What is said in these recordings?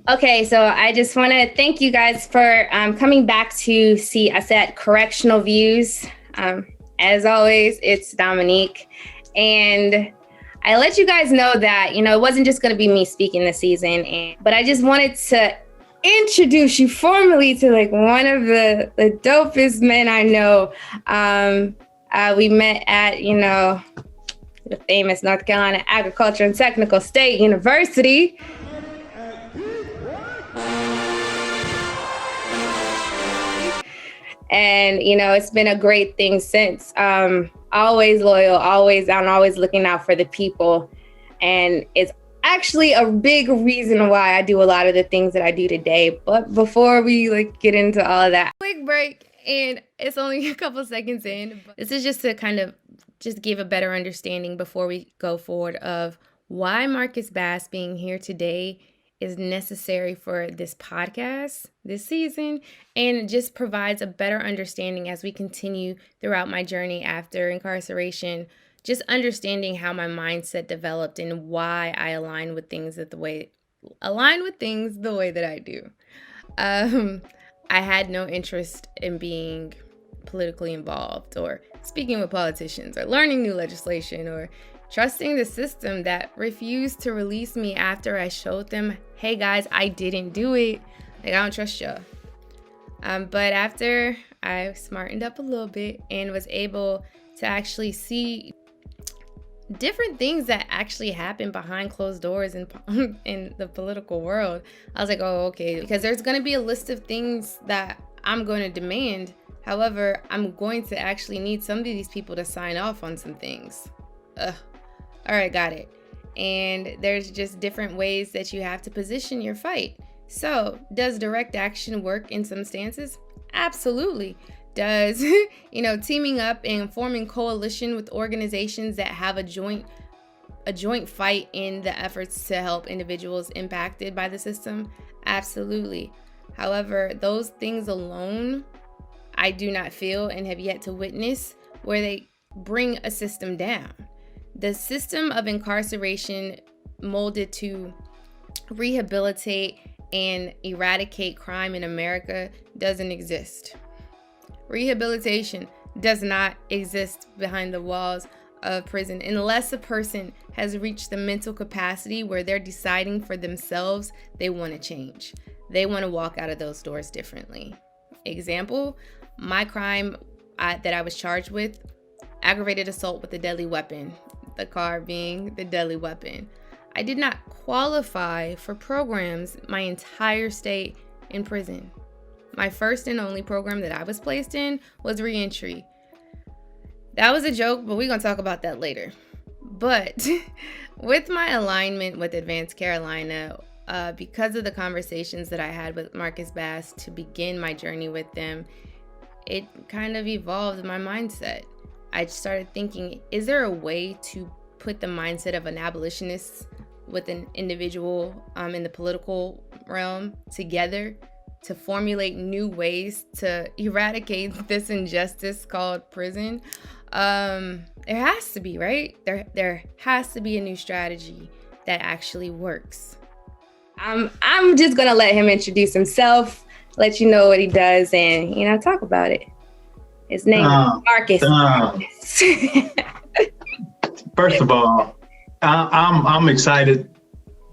Okay, so I just want to thank you guys for coming back to see us at Correctional Views. As always, it's Dominique. And I let you guys know that, it wasn't just going to be me speaking this season, but I just wanted to introduce you formally to one of the dopest men I know. We met at, the famous North Carolina Agriculture and Technical State University. And, it's been a great thing since. Always loyal, always looking out for the people. And it's actually a big reason why I do a lot of the things that I do today. But before we get into all of that, quick break, and it's only a couple seconds in. But this is just to kind of just give a better understanding before we go forward of why Marcus Bass being here today is necessary for this podcast this season, and it just provides a better understanding as we continue throughout my journey after incarceration, just understanding how my mindset developed and why I align with things the way that I do. I had no interest in being politically involved or speaking with politicians or learning new legislation or trusting the system that refused to release me after I showed them, hey guys, I didn't do it. I don't trust y'all. But after I smartened up a little bit and was able to actually see different things that actually happen behind closed doors in the political world, I was like, oh, okay, because there's going to be a list of things that I'm going to demand. However, I'm going to actually need some of these people to sign off on some things. All right, got it. And there's just different ways that you have to position your fight. So, does direct action work in some stances? Absolutely. Does, teaming up and forming coalition with organizations that have a joint fight in the efforts to help individuals impacted by the system? Absolutely. However, those things alone, I do not feel and have yet to witness where they bring a system down. The system of incarceration molded to rehabilitate and eradicate crime in America doesn't exist. Rehabilitation does not exist behind the walls of prison unless a person has reached the mental capacity where they're deciding for themselves they want to change. They want to walk out of those doors differently. Example, my crime that I was charged with, aggravated assault with a deadly weapon. The car being the deadly weapon. I did not qualify for programs my entire stay in prison. My first and only program that I was placed in was reentry. That was a joke, but we're going to talk about that later. But with my alignment with Advanced Carolina, because of the conversations that I had with Marcus Bass to begin my journey with them, it kind of evolved my mindset. I started thinking, is there a way to put the mindset of an abolitionist with an individual in the political realm together to formulate new ways to eradicate this injustice called prison? There has to be, right? There has to be a new strategy that actually works. I'm just going to let him introduce himself, let you know what he does, and, talk about it. His name is Marcus. First of all, I'm excited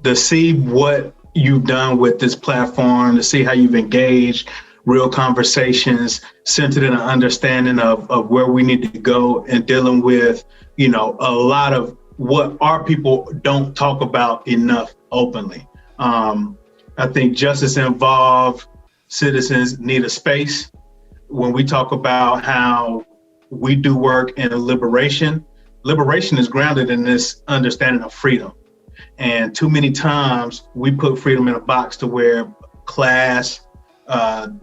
to see what you've done with this platform, to see how you've engaged real conversations centered in an understanding of where we need to go and dealing with, a lot of what our people don't talk about enough openly. I think justice involved citizens need a space. When we talk about how we do work in liberation is grounded in this understanding of freedom. And too many times we put freedom in a box to where class,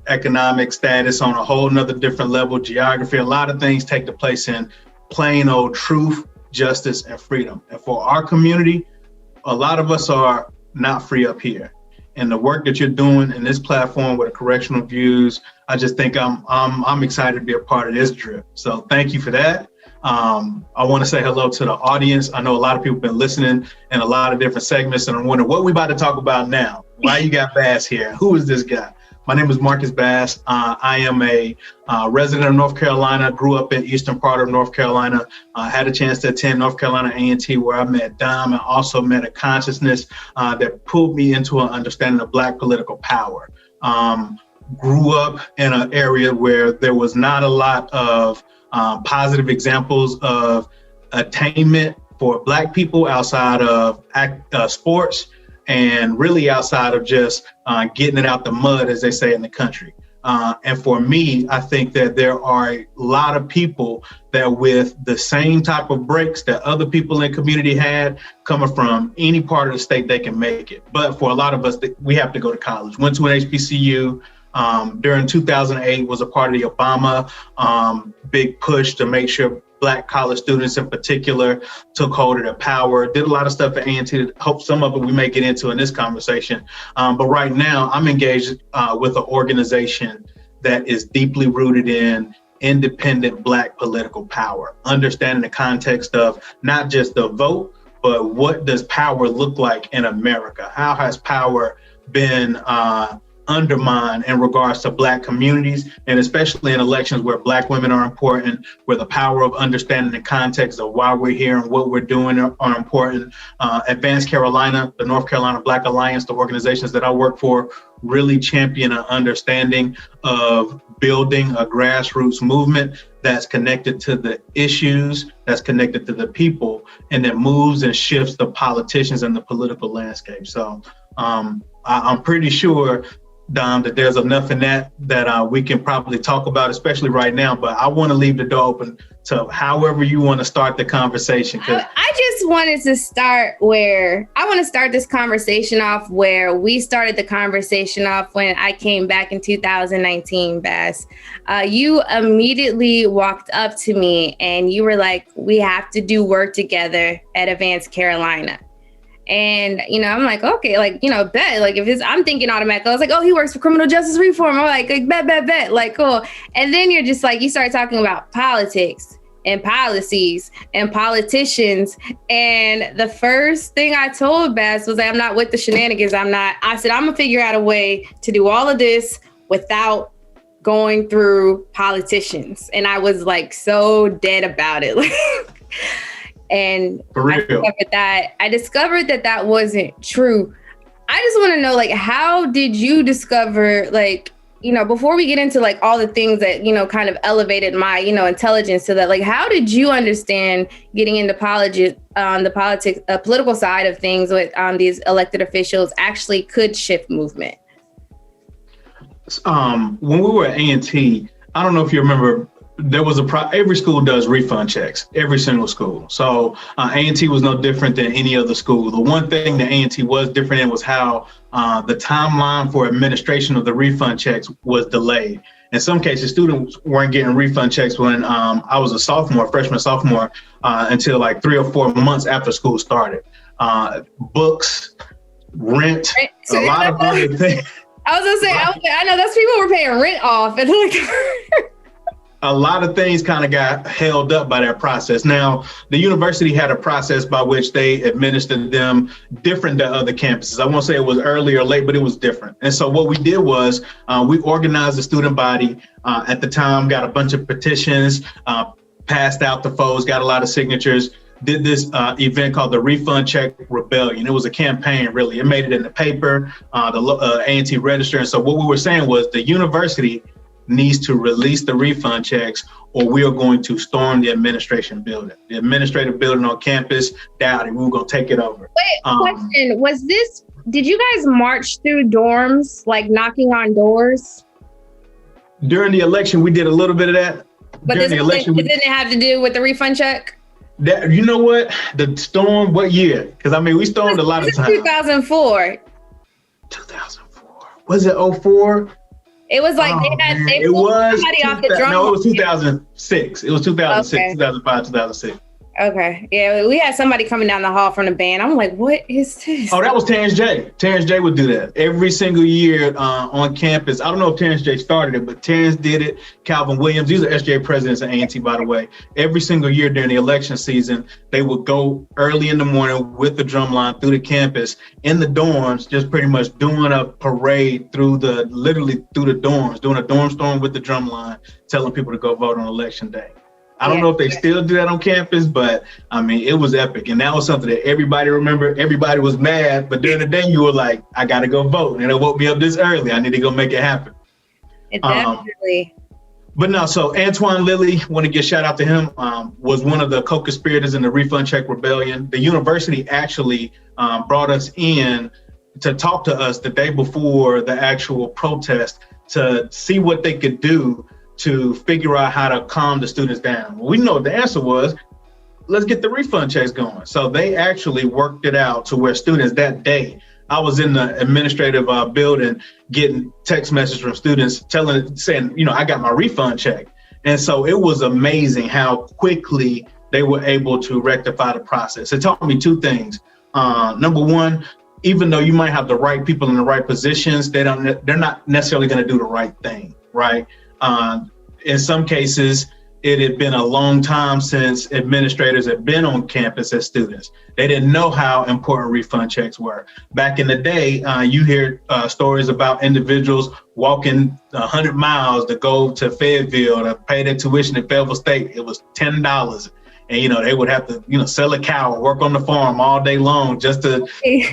economic status on a whole nother different level, geography, a lot of things take the place in plain old truth, justice, and freedom. And for our community, a lot of us are not free up here. And the work that you're doing in this platform with A Correctional Views, I just think I'm excited to be a part of this drip. So thank you for that. I want to say hello to the audience. I know a lot of people have been listening in a lot of different segments, and I'm wondering what we about to talk about now. Why you got Bass here? Who is this guy? My name is Marcus Bass. I am a resident of North Carolina, grew up in eastern part of North Carolina, had a chance to attend North Carolina A&T where I met Dom and also met a consciousness that pulled me into an understanding of Black political power. Grew up in an area where there was not a lot of positive examples of attainment for Black people outside of sports, and really outside of just getting it out the mud, as they say in the country. And for me, I think that there are a lot of people that with the same type of breaks that other people in the community had, coming from any part of the state, they can make it. But for a lot of us, we have to go to college. Went to an HBCU. During 2008 was a part of the Obama big push to make sure Black college students in particular took hold of their power, did a lot of stuff at A&T. Hope some of it we may get into in this conversation. But right now I'm engaged with an organization that is deeply rooted in independent Black political power, understanding the context of not just the vote, but what does power look like in America? How has power been undermined in regards to Black communities, and especially in elections where Black women are important, where the power of understanding the context of why we're here and what we're doing are important. Advanced Carolina, the North Carolina Black Alliance, the organizations that I work for, really champion an understanding of building a grassroots movement that's connected to the issues, that's connected to the people, and that moves and shifts the politicians and the political landscape. So I'm pretty sure, Dom, that there's enough in that we can probably talk about, especially right now. But I want to leave the door open to however you want to start the conversation. I just wanted to start this conversation off where we started the conversation off when I came back in 2019, Bass. You immediately walked up to me and you were like, we have to do work together at Advanced Carolina. And, I'm like, okay, bet. Like, I'm thinking automatically, I was like, oh, he works for criminal justice reform. I'm like, bet. Like, cool. And then you're just like, you start talking about politics and policies and politicians. And the first thing I told Bass was, I'm not with the shenanigans. I said, I'm going to figure out a way to do all of this without going through politicians. And I was like, so dead about it. And I discovered that wasn't true. I just want to know, how did you discover, before we get into all the things that, kind of elevated my, intelligence to that, how did you understand getting into politics, the political side of things with these elected officials actually could shift movement? When we were at A&T, I don't know if you remember, there was every school does refund checks, every single school. So A&T was no different than any other school. The one thing that A&T was different in was how the timeline for administration of the refund checks was delayed. In some cases, students weren't getting refund checks when I was a freshman, sophomore, until 3 or 4 months after school started. Books, rent, a lot of other things. I was gonna say, I know those people were paying rent off, and a lot of things kind of got held up by that process. Now, the university had a process by which they administered them different than other campuses. I won't say it was early or late, but it was different. And so what we did was we organized the student body at the time, got a bunch of petitions, passed out to folks, got a lot of signatures, did this event called the Refund Check Rebellion. It was a campaign, really. It made it in the paper, the A&T Register. And so what we were saying was the university needs to release the refund checks, or we are going to storm the administration building. The administrative building on campus, doubt it, we were going to take it over. Wait, question, did you guys march through dorms, knocking on doors? During the election, we did a little bit of that. But it didn't have to do with the refund check? You know what? The storm, what year? Because we stormed a lot of times. 2004. 2004. Was it 04? It was they pulled somebody off the drum. No, it was 2006. It was 2006, okay. 2005, 2006. Okay. Yeah, we had somebody coming down the hall from the band. I'm like, what is this? Oh, that was Terrence J. Terrence J would do that every single year on campus. I don't know if Terrence J started it, but Terrence did it. Calvin Williams, these are SJ presidents at A&T, by the way. Every single year during the election season, they would go early in the morning with the drum line through the campus in the dorms, just pretty much doing a parade literally through the dorms, doing a dorm storm with the drum line, telling people to go vote on election day. I don't know if they still do that on campus, but I mean, it was epic. And that was something that everybody remembered. Everybody was mad, but during the day you were like, I got to go vote. And it woke me up this early. I need to go make it happen. It definitely. But no, so Antoine Lilly, want to give a shout out to him, was one of the co-conspirators in the refund check rebellion. The university actually brought us in to talk to us the day before the actual protest to see what they could do to figure out how to calm the students down. Well, we know what the answer was. Let's get the refund checks going. So they actually worked it out to where students that day, I was in the administrative building getting text messages from students saying, I got my refund check. And so it was amazing how quickly they were able to rectify the process. It taught me two things. Number one, even though you might have the right people in the right positions, they're not necessarily going to do the right thing, right? In some cases, it had been a long time since administrators had been on campus as students. They didn't know how important refund checks were. Back in the day, you hear stories about individuals walking 100 miles to go to Fayetteville to pay their tuition at Fayetteville State. It was $10. And, they would have to, sell a cow or work on the farm all day long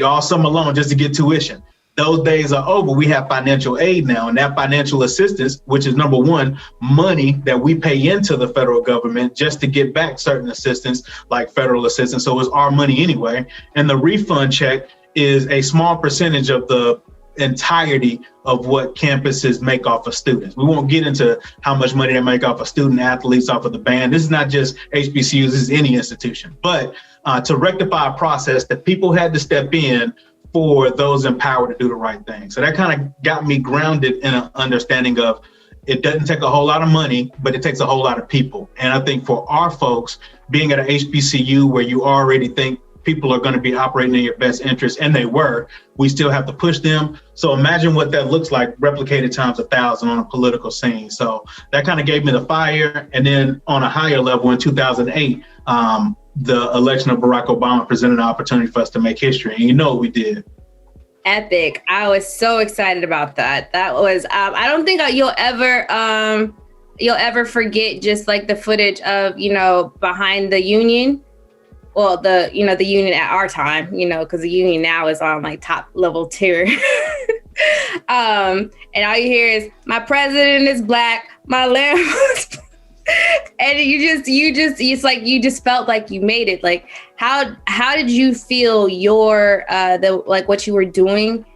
all summer long just to get tuition. Those days are over. We have financial aid now, and that financial assistance, which is number one, money that we pay into the federal government just to get back certain assistance like federal assistance. So it's our money anyway. And the refund check is a small percentage of the entirety of what campuses make off of students. We won't get into how much money they make off of student athletes, off of the band. This is not just HBCUs, this is any institution. But to rectify a process that people had to step in for those empowered to do the right thing. So that kind of got me grounded in an understanding of it doesn't take a whole lot of money, but it takes a whole lot of people. And I think for our folks, being at an HBCU where you already think people are going to be operating in your best interest, and we still have to push them. So imagine what that looks like replicated times 1,000 on a political scene. So that kind of gave me the fire. And then on a higher level in 2008, the election of Barack Obama presented an opportunity for us to make history. And what we did. Epic. I was so excited about that. That was, I don't think you'll ever forget just like the footage of, behind the union. Well, the union at our time, because the union now is on like top level tier. And all you hear is, my president is black, my land was black. And it's like you just felt like you made it. Like how did you feel what you were doing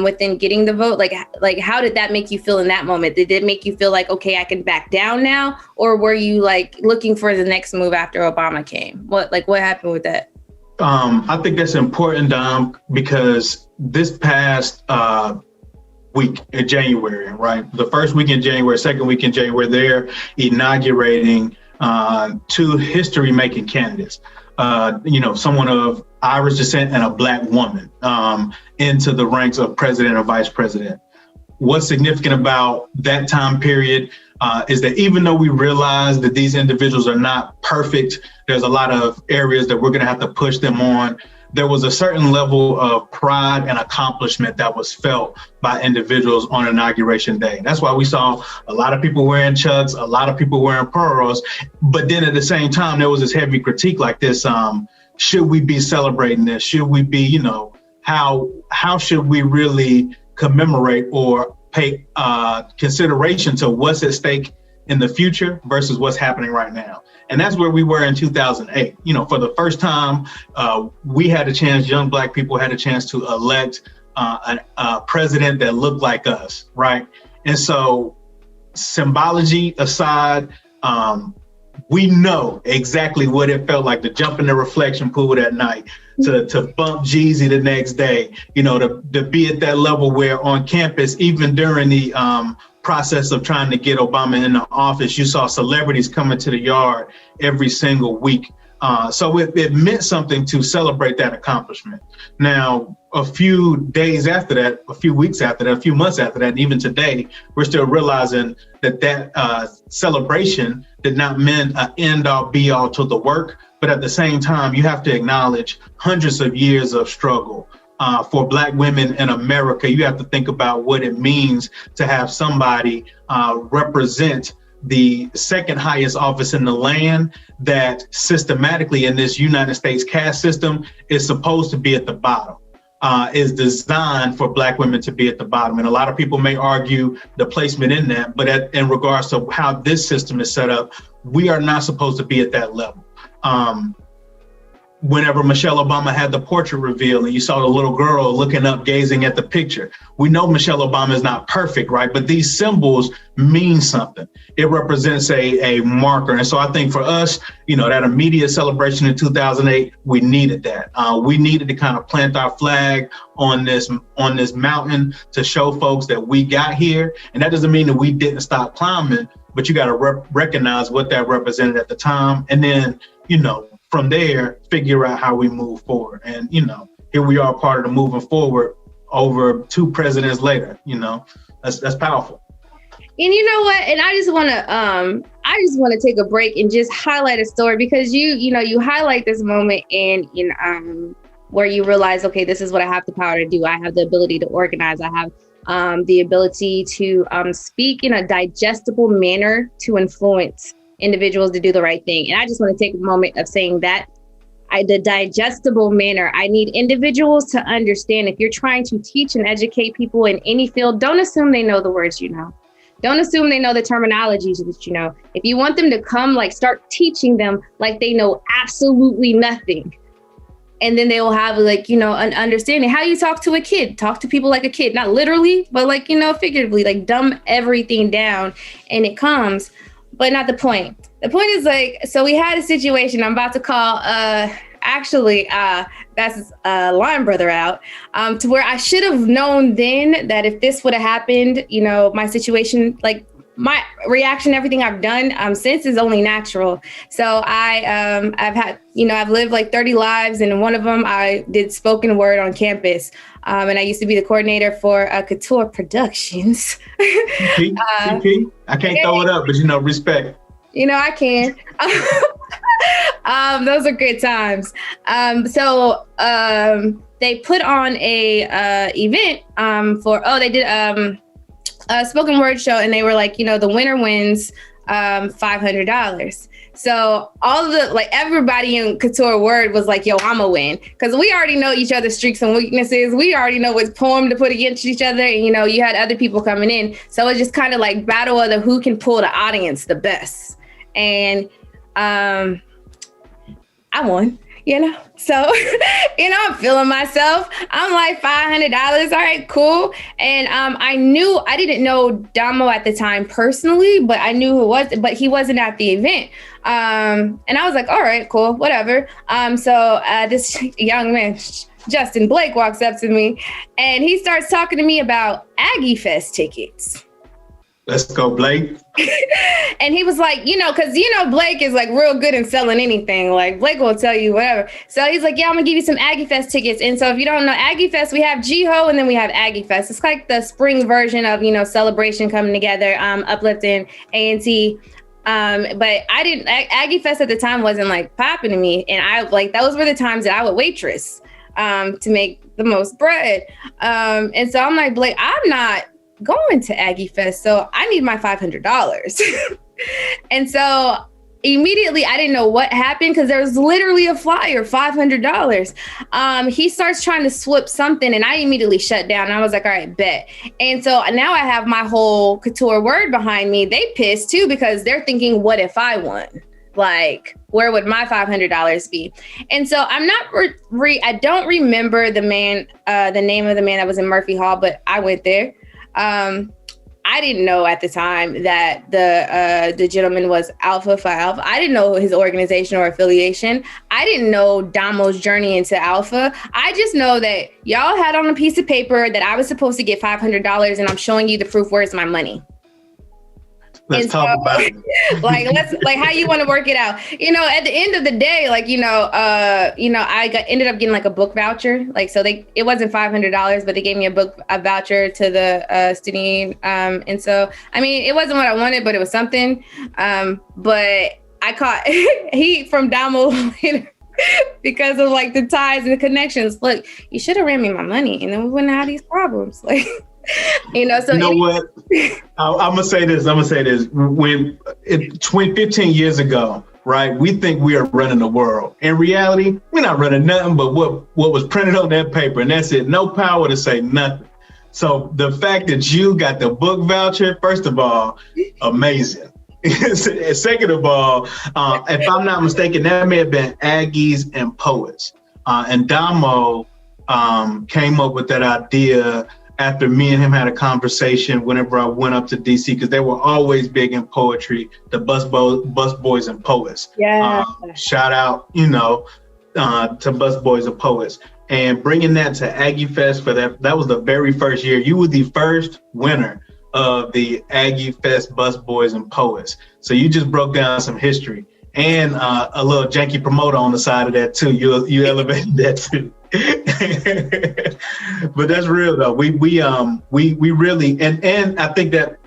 within getting the vote? Like how did that make you feel in that moment? Did it make you feel like, okay, I can back down now? Or were you like looking for the next move after Obama came? What happened with that? I think that's important, Dom, because this past week in January, right? The first week in January, second week in January, they're inaugurating two history-making candidates. Someone of Irish descent and a black woman into the ranks of president or vice president. What's significant about that time period is that even though we realize that these individuals are not perfect, there's a lot of areas that we're going to have to push them on. There was a certain level of pride and accomplishment that was felt by individuals on Inauguration Day. That's why we saw a lot of people wearing chucks, a lot of people wearing pearls. But then at the same time, there was this heavy critique like this. Should we be celebrating this? Should we be, how should we really commemorate or pay consideration to what's at stake in the future versus what's happening right now? And that's where we were in 2008. For the first time, we had a chance, young Black people had a chance to elect a president that looked like us, right? And so symbology aside, we know exactly what it felt like to jump in the reflection pool that night, to bump Jeezy the next day, to be at that level where on campus, even during the process of trying to get Obama in the office, you saw celebrities coming to the yard every single week So it meant something to celebrate that accomplishment. Now, a few days after that, a few weeks after that, a few months after that, and even today, we're still realizing that celebration did not mean an end all be all to the work. But at the same time, you have to acknowledge hundreds of years of struggle. For Black women in America, you have to think about what it means to have somebody represent the second highest office in the land that systematically in this United States caste system is supposed to be at the bottom, is designed for Black women to be at the bottom. And a lot of people may argue the placement in that, but in regards to how this system is set up, we are not supposed to be at that level. Whenever Michelle Obama had the portrait reveal and you saw the little girl looking up, gazing at the picture, we know Michelle Obama is not perfect, right? But these symbols mean something. It represents a marker. And so I think for us, that immediate celebration in 2008, we needed that. We needed to kind of plant our flag on this mountain to show folks that we got here. And that doesn't mean that we didn't stop climbing, but you got to recognize what that represented at the time. And then, from there, figure out how we move forward. And, here we are, part of the moving forward over 2 presidents later. That's powerful. And you know what? And I just want to take a break and just highlight a story, because you highlight this moment in where you realize, okay, this is what I have the power to do. I have the ability to organize. I have the ability to speak in a digestible manner to influence individuals to do the right thing. And I just want to take a moment of saying that the digestible manner, I need individuals to understand, if you're trying to teach and educate people in any field, don't assume they know the words you know. Don't assume they know the terminologies that you know. If you want them to come, start teaching them like they know absolutely nothing. And then they will have an understanding. How you talk to a kid, talk to people like a kid, not literally, but figuratively, dumb everything down and it comes. But not the point. The point is so we had a situation. I'm about to call, that's Line Brother out, to where I should have known then that if this would have happened, my situation, my reaction, everything I've done since is only natural. So I've lived 30 lives, and in one of them I did spoken word on campus. And I used to be the coordinator for Couture Productions. CP. I can't throw it up, but respect. I can. Those are good times. So they put on a event they did a spoken word show, and they were the winner wins $500. So all of everybody in Couture Word was yo, I'm a win. Because we already know each other's strengths and weaknesses. We already know what poem to put against each other. And, you had other people coming in. So it's just kind of battle of who can pull the audience the best. And I won. So, I'm feeling myself. I'm $500. All right, cool. And I didn't know Damo at the time personally, but I knew who it was, but he wasn't at the event. And I was all right, cool, whatever. So this young man, Justin Blake, walks up to me and he starts talking to me about Aggie Fest tickets. Let's go, Blake. And he was because, Blake is real good in selling anything. Blake will tell you whatever. So he's yeah, I'm going to give you some Aggie Fest tickets. And so if you don't know Aggie Fest, we have Jiho and then we have Aggie Fest. It's the spring version of, celebration coming together, uplifting A&T. But Aggie Fest at the time wasn't popping to me. And those were the times that I would waitress to make the most bread. And so I'm Blake, I'm not going to Aggie Fest, so I need my $500. And so immediately I didn't know what happened, because there was literally a flyer, $500. He starts trying to swip something and I immediately shut down. I was all right, bet. And so now I have my whole Couture Word behind me. They pissed too, because they're thinking, what if I won? Where would my $500 be? And so I'm not, I don't remember the name of the man that was in Murphy Hall, but I went there. I didn't know at the time that the gentleman was Alpha Phi Alpha. I didn't know his organization or affiliation. I didn't know Damo's journey into Alpha. I just know that y'all had on a piece of paper that I was supposed to get $500, and I'm showing you the proof. Where's my money? Let's talk about it. Like how you want to work it out. At the end of the day, ended up getting like a book voucher. Like, so it wasn't $500, but they gave me a voucher to the student. And so, I mean, it wasn't what I wanted, but it was something. But I caught heat from Damo later because of like the ties and the connections. Look, you should have ran me my money and then we wouldn't have these problems. Like, what? I'm gonna say this. When 15 years ago, right? We think we are running the world. In reality, we're not running nothing but what was printed on that paper, and that's it. No power to say nothing. So the fact that you got the book voucher, first of all, amazing. Second of all, if I'm not mistaken, that may have been Aggies and Poets, and Damo came up with that idea after me and him had a conversation whenever I went up to DC, because they were always big in poetry, the Bus Boys and Poets. Yeah. Shout out, to Bus Boys and Poets. And bringing that to Aggie Fest for that was the very first year. You were the first winner of the Aggie Fest Bus Boys and Poets. So you just broke down some history and a little janky promoter on the side of that too. You elevated that too. But that's real though. We really, and I think that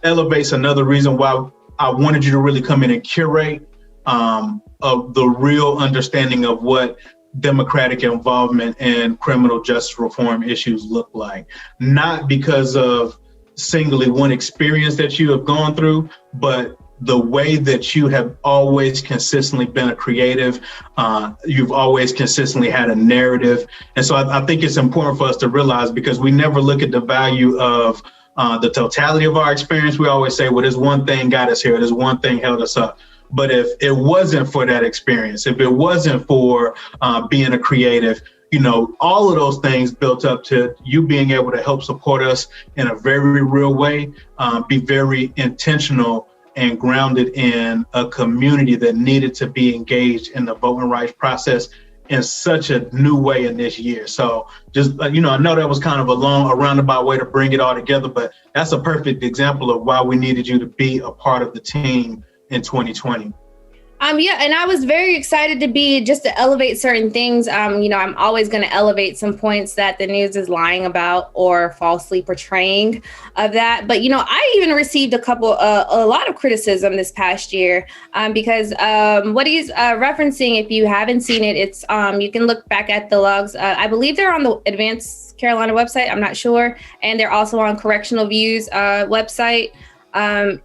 elevates another reason why I wanted you to really come in and curate of the real understanding of what democratic involvement in criminal justice reform issues look like. Not because of singly one experience that you have gone through, but the way that you have always consistently been a creative, you've always consistently had a narrative. And so I think it's important for us to realize, because we never look at the value of the totality of our experience. We always say, well, this one thing got us here, this one thing held us up. But if it wasn't for that experience, if it wasn't for being a creative, all of those things built up to you being able to help support us in a very real way, be very intentional and grounded in a community that needed to be engaged in the voting rights process in such a new way in this year. So just, I know that was kind of a roundabout way to bring it all together, but that's a perfect example of why we needed you to be a part of the team in 2020. Yeah, and I was very excited to elevate certain things. I'm always going to elevate some points that the news is lying about or falsely portraying of that. But, I even received a lot of criticism this past year because what he's referencing, if you haven't seen it, it's you can look back at the logs. I believe they're on the Advanced Carolina website. I'm not sure. And they're also on Correctional Views website. And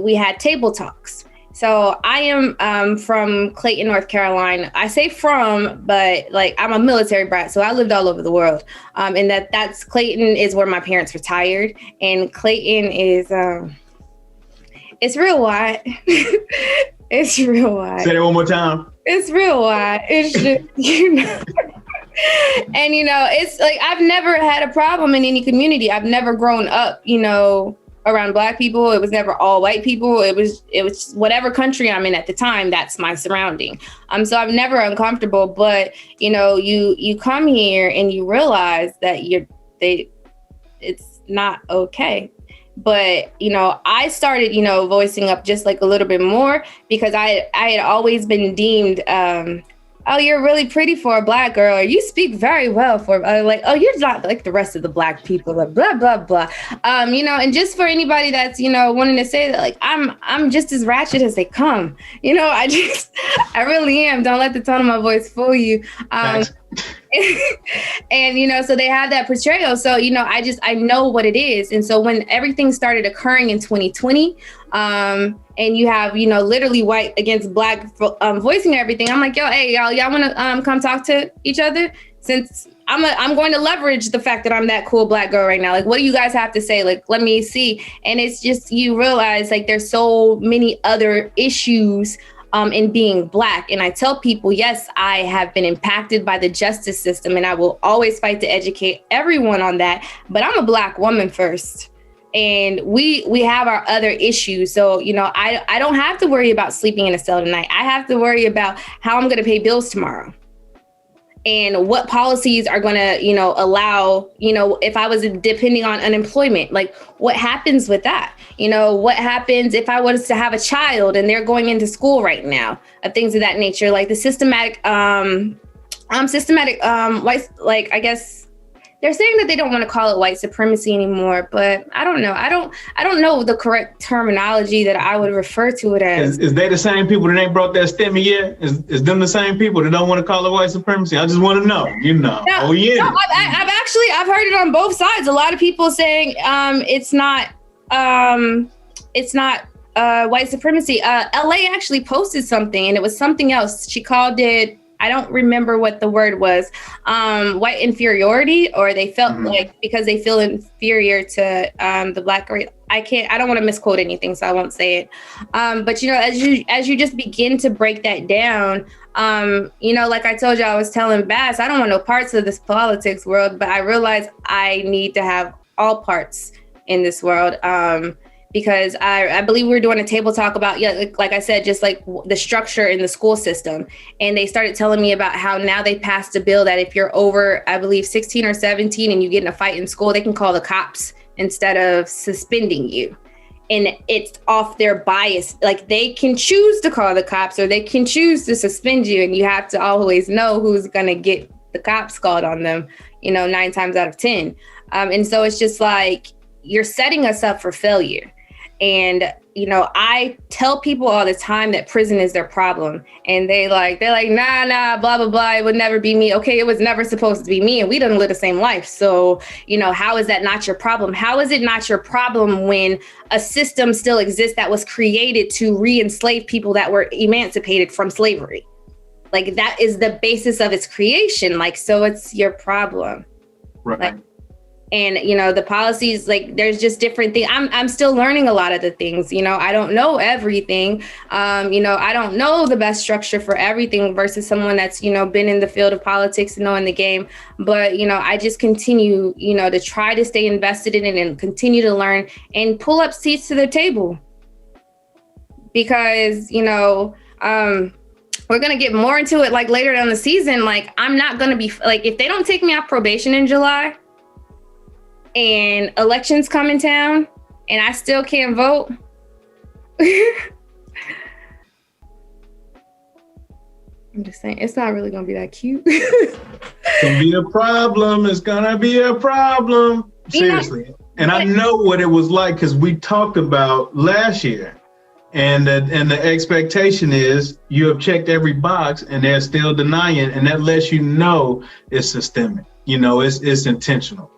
we had table talks. So I am from Clayton, North Carolina. I say from, but like I'm a military brat, so I lived all over the world. And that's Clayton is where my parents retired, and Clayton is it's real wide. It's real wide. Say it one more time. It's real wide. It's just and it's like I've never had a problem in any community. I've never grown up, around Black people. It was never all white people. It was whatever country I'm in at the time, that's my surrounding. So I'm never uncomfortable, but you come here and you realize that it's not okay. But, I started, voicing up just like a little bit more because I had always been deemed, oh, you're really pretty for a Black girl, or you speak very well for oh, you're not like the rest of the Black people, like blah, blah, blah. And just for anybody that's, wanting to say that, like, I'm just as ratchet as they come. I really am. Don't let the tone of my voice fool you. And, so they have that portrayal. So, I know what it is. And so when everything started occurring in 2020, and you have, literally white against Black voicing everything, I'm like, yo, hey, y'all want to come talk to each other? Since I'm going to leverage the fact that I'm that cool Black girl right now. Like, what do you guys have to say? Like, let me see. And it's just, you realize like there's so many other issues in being Black. And I tell people, yes, I have been impacted by the justice system, and I will always fight to educate everyone on that. But I'm a Black woman first. And we have our other issues. So, I don't have to worry about sleeping in a cell tonight. I have to worry about how I'm going to pay bills tomorrow. and what policies are going to, allow, if I was depending on unemployment, like what happens with that? What happens if I was to have a child and they're going into school right now, things of that nature, like the systematic, white, like, I guess they're saying that they don't want to call it white supremacy anymore, but I don't know. I don't know the correct terminology that I would refer to it as. Is they the same people that ain't brought that stimmy yet? Is them the same people that don't want to call it white supremacy? I just want to know, No, I've heard it on both sides. A lot of people saying it's not white supremacy. LA actually posted something, and it was something else. She called it, I don't remember what the word was, white inferiority, or they felt like because they feel inferior to the Black race. I don't want to misquote anything, so I won't say it. But as you just begin to break that down, like I told you, I was telling Bass, I don't want no parts of this politics world, but I realized I need to have all parts in this world. Because I believe we were doing a table talk about, like I said, just like the structure in the school system. And they started telling me about how now they passed a bill that if you're over, I believe, 16 or 17 and you get in a fight in school, they can call the cops instead of suspending you. And it's off their bias. Like they can choose to call the cops or they can choose to suspend you. And you have to always know who's going to get the cops called on them, 9 times out of 10. And so it's just like, you're setting us up for failure. And, I tell people all the time that prison is their problem. And they're like, nah, blah, blah, blah. It would never be me. Okay, it was never supposed to be me. And we didn't live the same life. So, how is that not your problem? How is it not your problem when a system still exists that was created to re-enslave people that were emancipated from slavery? Like that is the basis of its creation. Like, so it's your problem. Right. Like, and, the policies, like, there's just different things. I'm still learning a lot of the things, I don't know everything. I don't know the best structure for everything versus someone that's, been in the field of politics and knowing the game. But, I just continue, to try to stay invested in it and continue to learn and pull up seats to the table. Because, we're going to get more into it like later down the season. Like, I'm not going to be like, if they don't take me off probation in July, and elections come in town and I still can't vote. I'm just saying, it's not really going to be that cute. It's going to be a problem. It's going to be a problem. Seriously. And I know what it was like because we talked about last year. And the expectation is you have checked every box and they're still denying. And that lets you know it's systemic. It's intentional.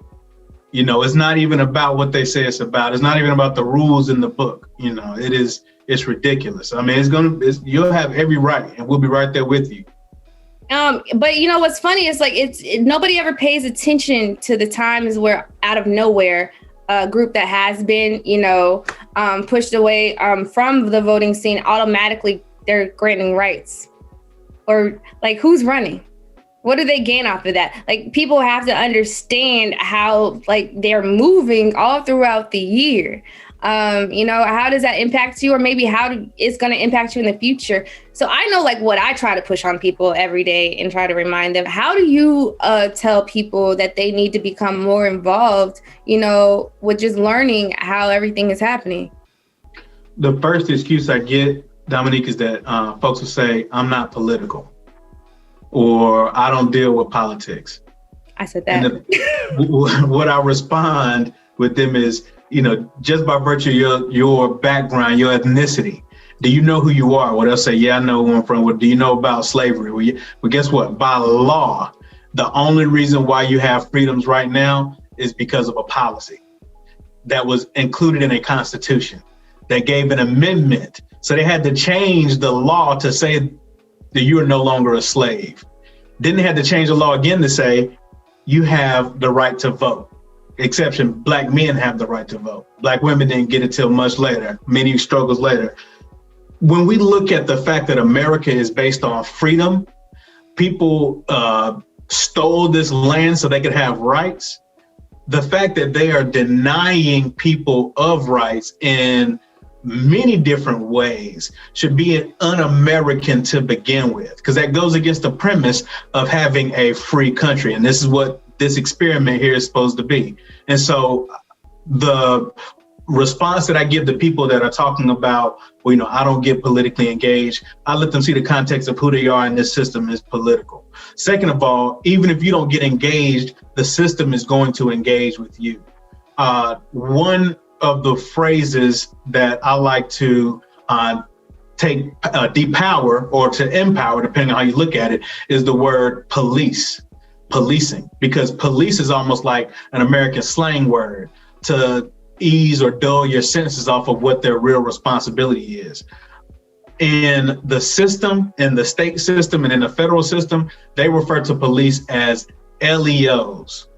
It's not even about what they say it's about. It's not even about the rules in the book. It's ridiculous. I mean, you'll have every right and we'll be right there with you. But what's funny is like, nobody ever pays attention to the times where out of nowhere, a group that has been, pushed away from the voting scene, automatically they're granting rights. Or like, who's running? What do they gain off of that? Like, people have to understand how, like, they're moving all throughout the year. How does that impact you? Or maybe how it's going to impact you in the future. So I know, like, what I try to push on people every day and try to remind them. How do you tell people that they need to become more involved, with just learning how everything is happening? The first excuse I get, Dominique, is that folks will say, I'm not political. Or I don't deal with politics. I said that. And what I respond with them is, just by virtue of your background, your ethnicity, do you know who you are? Well, they'll say, yeah, I know who I'm from. What do you know about slavery? Well, guess what? By law, the only reason why you have freedoms right now is because of a policy that was included in a constitution that gave an amendment. So they had to change the law to say that you are no longer a slave. Then they had to change the law again to say you have the right to vote. Exception, Black men have the right to vote. Black women didn't get it till much later, many struggles later. When we look at the fact that America is based on freedom, people stole this land so they could have rights. The fact that they are denying people of rights in many different ways should be un-American to begin with, because that goes against the premise of having a free country. And this is what this experiment here is supposed to be. And so the response that I give to people that are talking about, well, I don't get politically engaged, I let them see the context of who they are, and this system is political. Second of all, even if you don't get engaged, the system is going to engage with you. One of the phrases that I like to depower or to empower, depending on how you look at it, is the word policing, because police is almost like an American slang word to ease or dull your senses off of what their real responsibility is. In the system, in the state system and in the federal system, they refer to police as LEOs,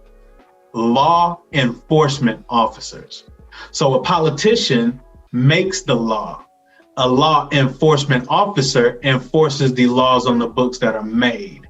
law enforcement officers. So a politician makes the law. A law enforcement officer enforces the laws on the books that are made.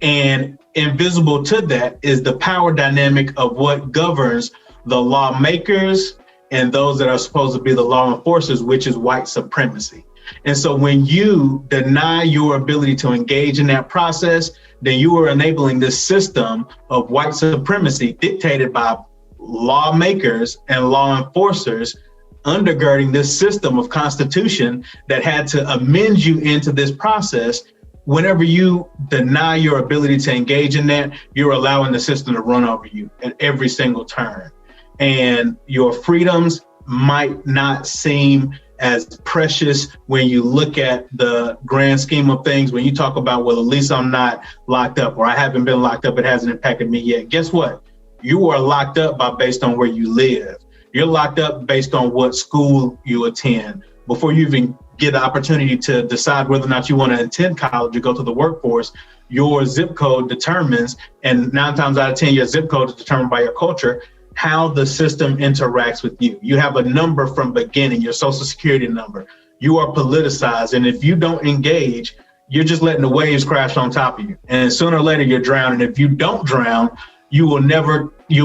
And invisible to that is the power dynamic of what governs the lawmakers and those that are supposed to be the law enforcers, which is white supremacy. And so when you deny your ability to engage in that process, then you are enabling this system of white supremacy dictated by lawmakers and law enforcers, undergirding this system of constitution that had to amend you into this process. Whenever you deny your ability to engage in that, you're allowing the system to run over you at every single turn. And your freedoms might not seem as precious when you look at the grand scheme of things. When you talk about, well, at least I'm not locked up, or I haven't been locked up, it hasn't impacted me yet. Guess what? You are locked up based on where you live. You're locked up based on what school you attend. Before you even get the opportunity to decide whether or not you want to attend college or go to the workforce, your zip code determines, and 9 times out of 10, your zip code is determined by your culture, how the system interacts with you. You have a number from beginning, your social security number. You are politicized, and if you don't engage, you're just letting the waves crash on top of you. And sooner or later, you're drowning. If you don't drown, you'll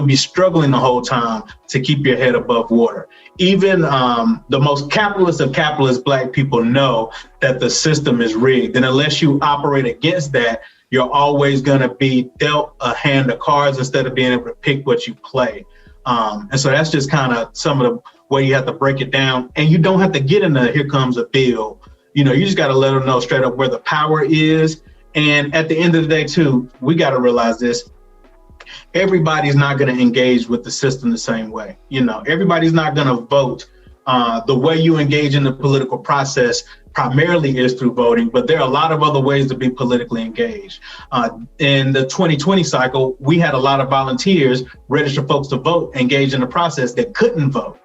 be struggling the whole time to keep your head above water. Even the most capitalist of capitalist Black people know that the system is rigged. And unless you operate against that, you're always going to be dealt a hand of cards instead of being able to pick what you play. And so that's just kind of some of the way you have to break it down. And you don't have to get into here comes a bill. You just got to let them know straight up where the power is. And at the end of the day, too, we got to realize this. Everybody's not going to engage with the system the same way. Everybody's not going to vote. The way you engage in the political process primarily is through voting, but there are a lot of other ways to be politically engaged. In the 2020 cycle, we had a lot of volunteers, registered folks to vote, engage in the process that couldn't vote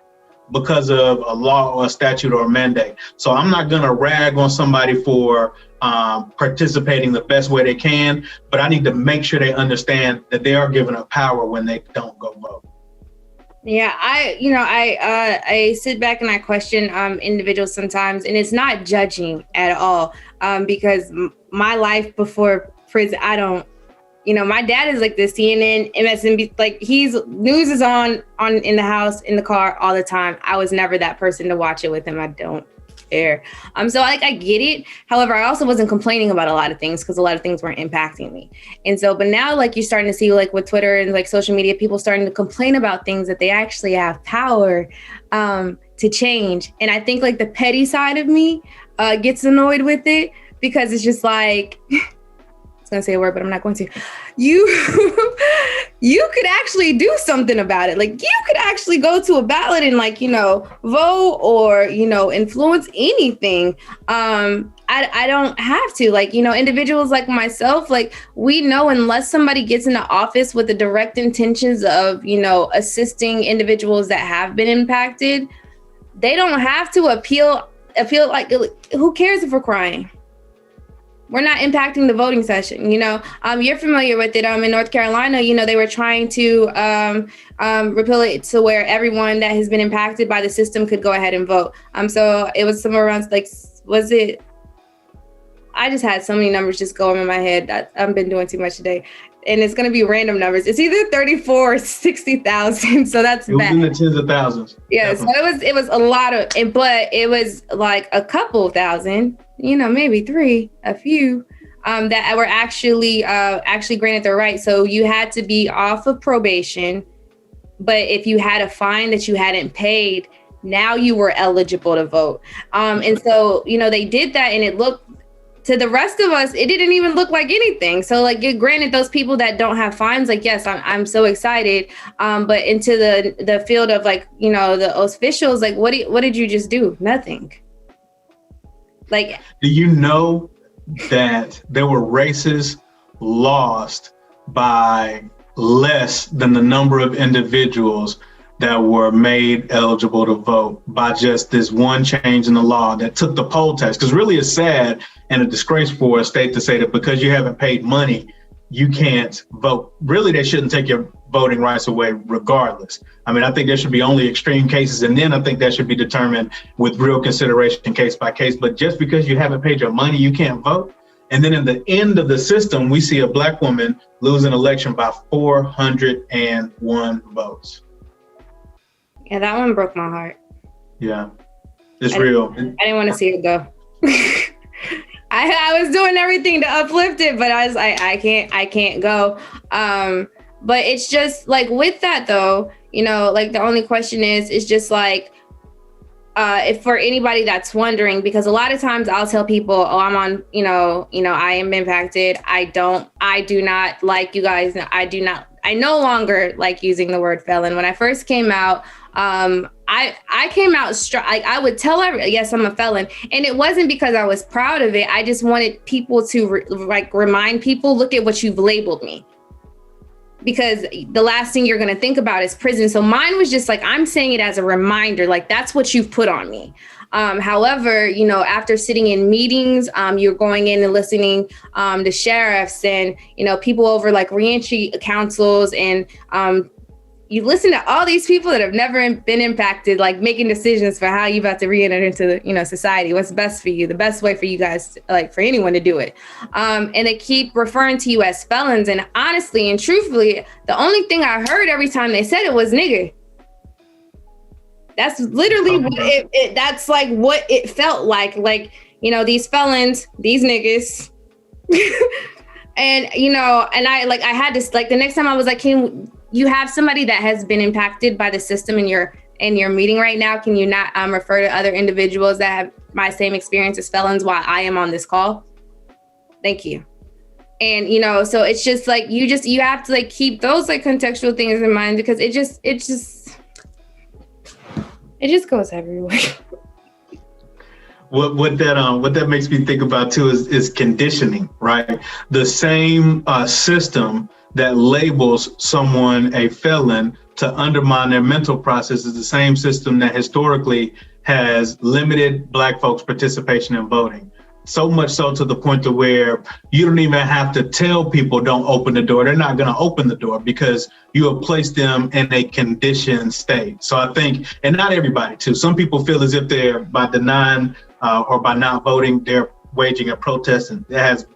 because of a law or a statute or a mandate. So I'm not going to rag on somebody for participating the best way they can, but I need to make sure they understand that they are given up power when they don't go vote. Yeah, I sit back and I question individuals sometimes, and it's not judging at all, because my life before prison, my dad is like the CNN, MSNBC, like news is on in the house, in the car all the time. I was never that person to watch it with him. I don't care. So I get it. However, I also wasn't complaining about a lot of things because a lot of things weren't impacting me. And so, but now you're starting to see with Twitter and social media, people starting to complain about things that they actually have power to change. And I think the petty side of me gets annoyed with it because it's just I was gonna say a word, but I'm not going to. You could actually do something about it. You could actually go to a ballot and vote or influence anything. I don't have to. Individuals like myself, we know unless somebody gets into office with the direct intentions of assisting individuals that have been impacted, they don't have to appeal. Who cares if we're crying? We're not impacting the voting session. You're familiar with it. In North Carolina, they were trying to repeal it to where everyone that has been impacted by the system could go ahead and vote. So it was somewhere around was it? I just had so many numbers just going in my head that I've been doing too much today. and it's going to be random numbers. It's either 34 or 60,000. So that's it was bad. in the tens of thousands. Yeah. Definitely. So it was a lot of, but it was like a couple thousand, maybe a few, that were actually granted the right. So you had to be off of probation, but if you had a fine that you hadn't paid, now you were eligible to vote. And so, they did that, and it looked, to the rest of us, it didn't even look like anything. So like, granted, those people that don't have fines, like, yes, I'm so excited. But into the field of like, the officials, like, what did you just do? Nothing. Like, do you know that there were races lost by less than the number of individuals that were made eligible to vote by just this one change in the law that took the poll tax? Because really it's sad and a disgrace for a state to say that because you haven't paid money, you can't vote. Really, they shouldn't take your voting rights away regardless. I mean, I think there should be only extreme cases, and then I think that should be determined with real consideration case by case. But just because you haven't paid your money, you can't vote. And then in the end of the system, we see a Black woman lose an election by 401 votes. Yeah, that one broke my heart. Yeah, it's real. I didn't want to see it go. I was doing everything to uplift it, but I was like, I can't go. But it's just like, with that though, like, the only question is just like, if for anybody that's wondering, because a lot of times I'll tell people, oh, I'm on, I am impacted. I do not like, you guys. I no longer like using the word felon. When I first came out, I came out like, I would tell everyone, yes, I'm a felon. And it wasn't because I was proud of it. I just wanted people to remind people, look at what you've labeled me. Because the last thing you're going to think about is prison. So mine was just like, I'm saying it as a reminder, like, that's what you've put on me. However, after sitting in meetings, you're going in and listening to sheriffs and, people over like reentry councils, and you listen to all these people that have never been impacted, like, making decisions for how you about to re-enter into, society, what's best for you, the best way for you guys, like, for anyone to do it. And they keep referring to you as felons. And honestly and truthfully, the only thing I heard every time they said it was nigga. That's literally what that's like what it felt like, these felons, these niggas. And, and I had this, like, the next time I was like, can you have somebody that has been impacted by the system in your meeting right now? Can you not refer to other individuals that have my same experience as felons while I am on this call? Thank you. And, so it's just like, you have to like keep those like contextual things in mind, because it just goes everywhere. What that makes me think about too is conditioning, right? The same system that labels someone a felon to undermine their mental process is the same system that historically has limited Black folks' participation in voting. So much so to the point to where you don't even have to tell people don't open the door. They're not going to open the door because you have placed them in a conditioned state. So I think, and not everybody too, some people feel as if they're by denying or by not voting, they're waging a protest, and it has,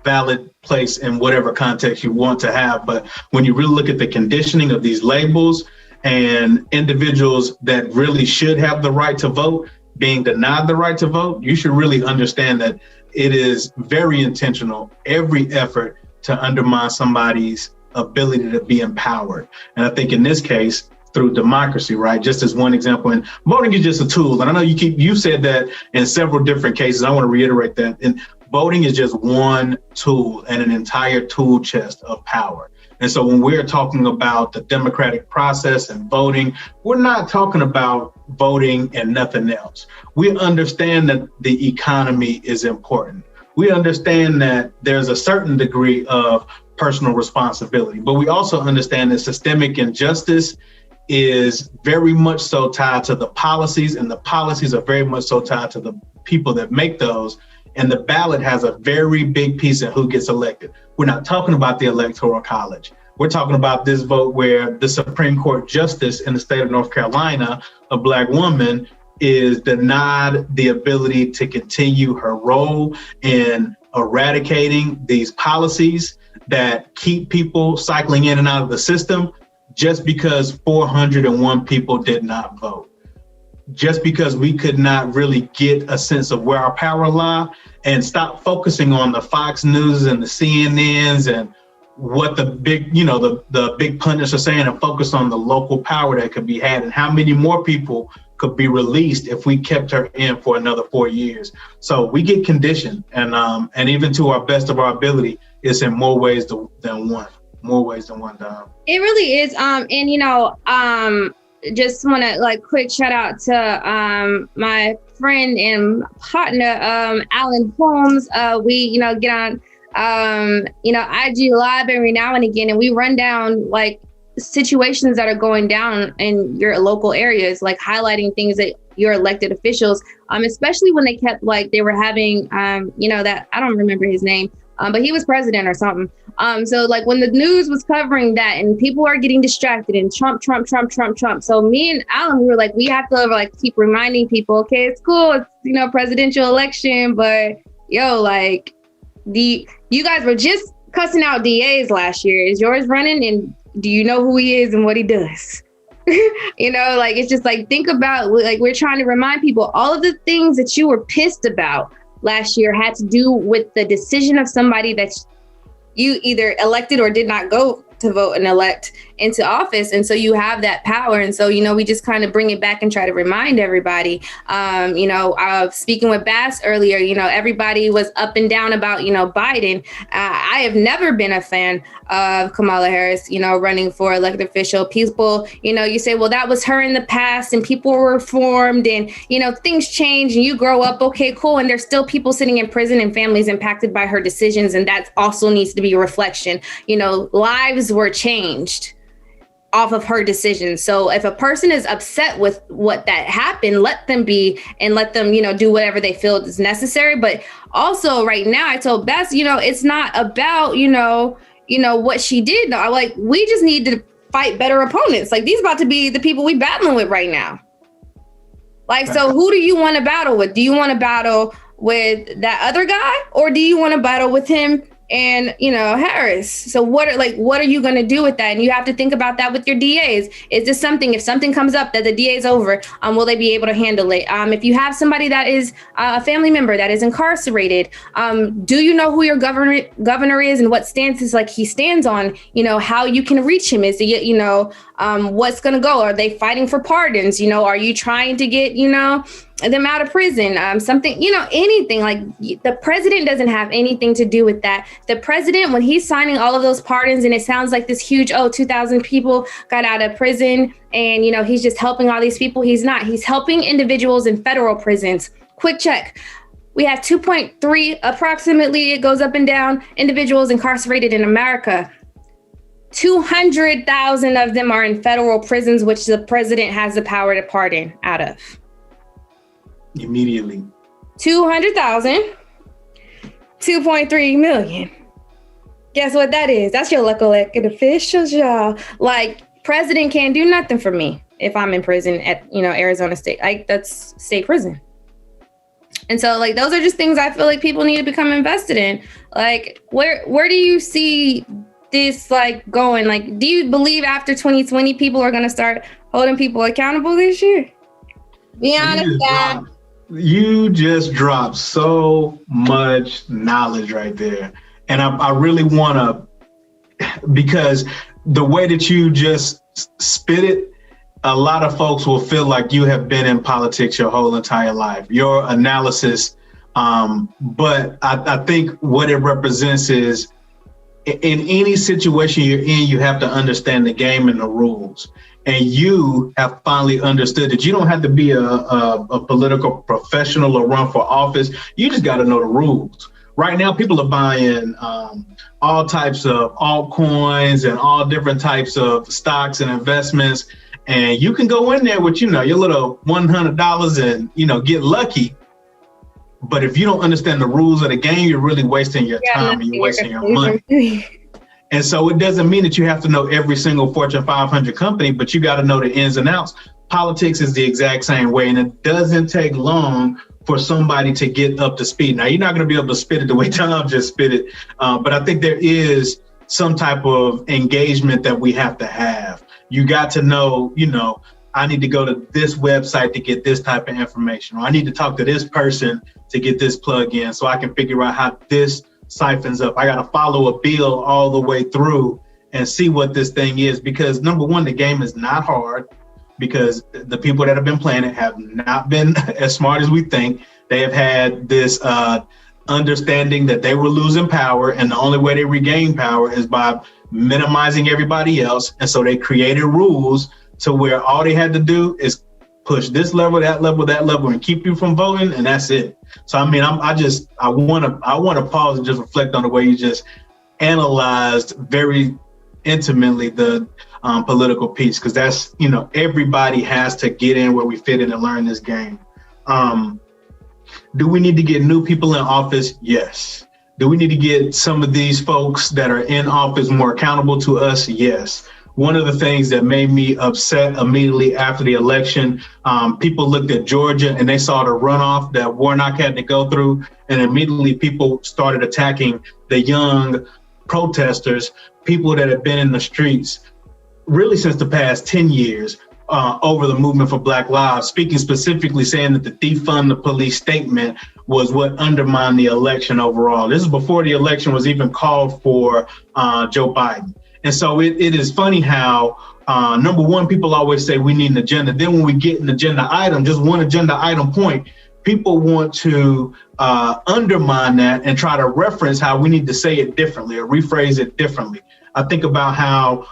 valid place in whatever context you want to have. But when you really look at the conditioning of these labels and individuals that really should have the right to vote being denied the right to vote, you should really understand that it is very intentional, every effort to undermine somebody's ability to be empowered. And I think in this case, through democracy, right? Just as one example, and voting is just a tool. And I know you said that in several different cases. I want to reiterate that. And voting is just one tool and an entire tool chest of power. And so when we're talking about the democratic process and voting, we're not talking about voting and nothing else. We understand that the economy is important. We understand that there's a certain degree of personal responsibility, but we also understand that systemic injustice is very much so tied to the policies, and the policies are very much so tied to the people that make those. And the ballot has a very big piece in who gets elected. We're not talking about the Electoral College. We're talking about this vote where the Supreme Court justice in the state of North Carolina, a Black woman, is denied the ability to continue her role in eradicating these policies that keep people cycling in and out of the system just because 401 people did not vote. Just because we could not really get a sense of where our power lie and stop focusing on the Fox News and the CNNs and what the big, the big pundits are saying, and focus on the local power that could be had and how many more people could be released if we kept her in for another 4 years. So we get conditioned, and even to our best of our ability, it's in more ways than one. Dom. It really is. Just want to quick shout out to my friend and partner, Alan Holmes. We, get on, IG Live every now and again, and we run down situations that are going down in your local areas, highlighting things that your elected officials, especially when they kept they were having, that I don't remember his name, but he was president or something. So when the news was covering that and people are getting distracted and Trump. So me and Alan, we were we have to keep reminding people, okay, it's cool. It's, presidential election, but you guys were just cussing out DAs last year. Is yours running? And do you know who he is and what he does? It's just think about, we're trying to remind people all of the things that you were pissed about last year had to do with the decision of somebody that you either elected or did not go to vote and elect into office. And so you have that power. And so, we just kind of bring it back and try to remind everybody, speaking with Bass earlier, everybody was up and down about, Biden. I have never been a fan of Kamala Harris, running for elected official. People, you say, well, that was her in the past and people were reformed and, things change and you grow up. Okay, cool. And there's still people sitting in prison and families impacted by her decisions. And that also needs to be a reflection. Lives were changed off of her decisions. So if a person is upset with what that happened, let them be and let them, do whatever they feel is necessary. But also right now, I told Bess, it's not about, what she did. No, we just need to fight better opponents. These about to be the people we battling with right now. So who do you want to battle with? Do you want to battle with that other guy or do you want to battle with him and, Harris? So what are you going to do with that? And you have to think about that with your DAs. Is this something, if something comes up that the DA is over, will they be able to handle it? If you have somebody that is a family member that is incarcerated, do you know who your governor is and what stance is he stands on, how you can reach him? Is he, what's going to go? Are they fighting for pardons? Are you trying to get, them out of prison, anything. The president doesn't have anything to do with that. The president, when he's signing all of those pardons and it sounds like this huge, 2,000 people got out of prison and, he's just helping all these people. He's not. He's helping individuals in federal prisons. Quick check. We have 2.3 approximately, it goes up and down, individuals incarcerated in America. 200,000 of them are in federal prisons, which the president has the power to pardon out of. Immediately. 200,000, 2.3 million. Guess what that is? That's your local elected officials, y'all. President can't do nothing for me if I'm in prison at, Arizona State. That's state prison. And so those are just things I feel people need to become invested in. Where do you see this going? Do you believe after 2020 people are going to start holding people accountable this year? Be honest, Dad. You just dropped so much knowledge right there. And I really want to, because the way that you just spit it, a lot of folks will feel like you have been in politics your whole entire life. Your analysis, but I think what it represents is in any situation you're in, you have to understand the game and the rules. And you have finally understood that you don't have to be a political professional or run for office. You just got to know the rules. Right now, people are buying all types of altcoins and all different types of stocks and investments. And you can go in there with, your little $100 and, get lucky. But if you don't understand the rules of the game, you're really wasting your time and you're wasting your money. And so it doesn't mean that you have to know every single Fortune 500 company, but you got to know the ins and outs. Politics is the exact same way, and it doesn't take long for somebody to get up to speed. Now, you're not going to be able to spit it the way Tom just spit it, but I think there is some type of engagement that we have to have. You got to know, I need to go to this website to get this type of information, or I need to talk to this person to get this plug in so I can figure out how this siphons up. I got to follow a bill all the way through and see what this thing is, because number one, the game is not hard, because the people that have been playing it have not been as smart as we think. They have had this understanding that they were losing power, and the only way they regain power is by minimizing everybody else. And so they created rules to where all they had to do is push this level, that level, and keep you from voting, and that's it. So I mean, I want to pause and just reflect on the way you just analyzed very intimately the political piece, because that's, everybody has to get in where we fit in and learn this game. Do we need to get new people in office? Yes. Do we need to get some of these folks that are in office more accountable to us? Yes. One of the things that made me upset immediately after the election, people looked at Georgia and they saw the runoff that Warnock had to go through, and immediately people started attacking the young protesters, people that have been in the streets really since the past 10 years over the movement for Black Lives, speaking specifically saying that the defund the police statement was what undermined the election overall. This is before the election was even called for Joe Biden. And so it is funny how, number one, people always say we need an agenda. Then when we get an agenda item, just one agenda item point, people want to undermine that and try to reference how we need to say it differently or rephrase it differently. I think about how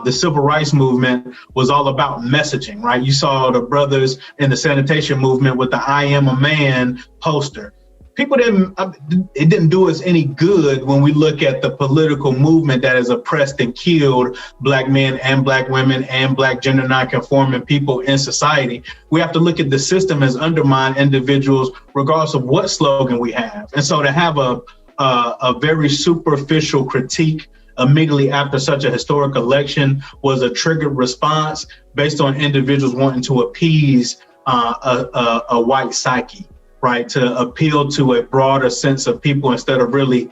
the civil rights movement was all about messaging, right? You saw the brothers in the sanitation movement with the I Am a Man poster. It didn't do us any good when we look at the political movement that has oppressed and killed Black men and Black women and Black gender nonconforming people in society. We have to look at the system as undermined individuals, regardless of what slogan we have. And so to have a very superficial critique immediately after such a historic election was a triggered response based on individuals wanting to appease a white psyche, right? To appeal to a broader sense of people instead of really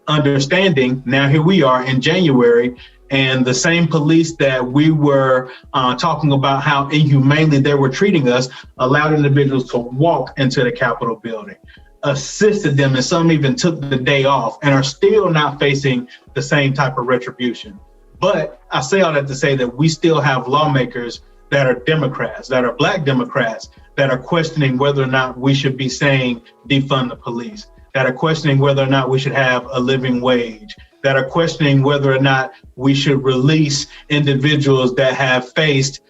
understanding. Now, here we are in January, and the same police that we were talking about how inhumanely they were treating us allowed individuals to walk into the Capitol building, assisted them, and some even took the day off and are still not facing the same type of retribution. But I say all that to say that we still have lawmakers that are Democrats, that are Black Democrats, that are questioning whether or not we should be saying defund the police, that are questioning whether or not we should have a living wage, that are questioning whether or not we should release individuals that have faced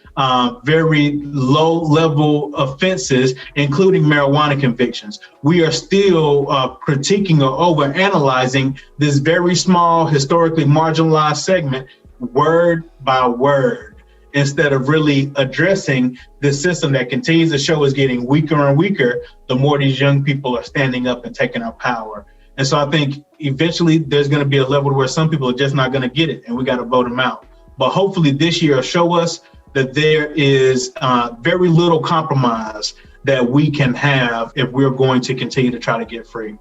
very low level offenses, including marijuana convictions. We are still critiquing or overanalyzing this very small, historically marginalized segment word by word, instead of really addressing this system that continues to show is getting weaker and weaker the more these young people are standing up and taking our power. And so I think eventually there's going to be a level where some people are just not going to get it, and we got to vote them out. But hopefully this year will show us that there is very little compromise that we can have if we're going to continue to try to get free.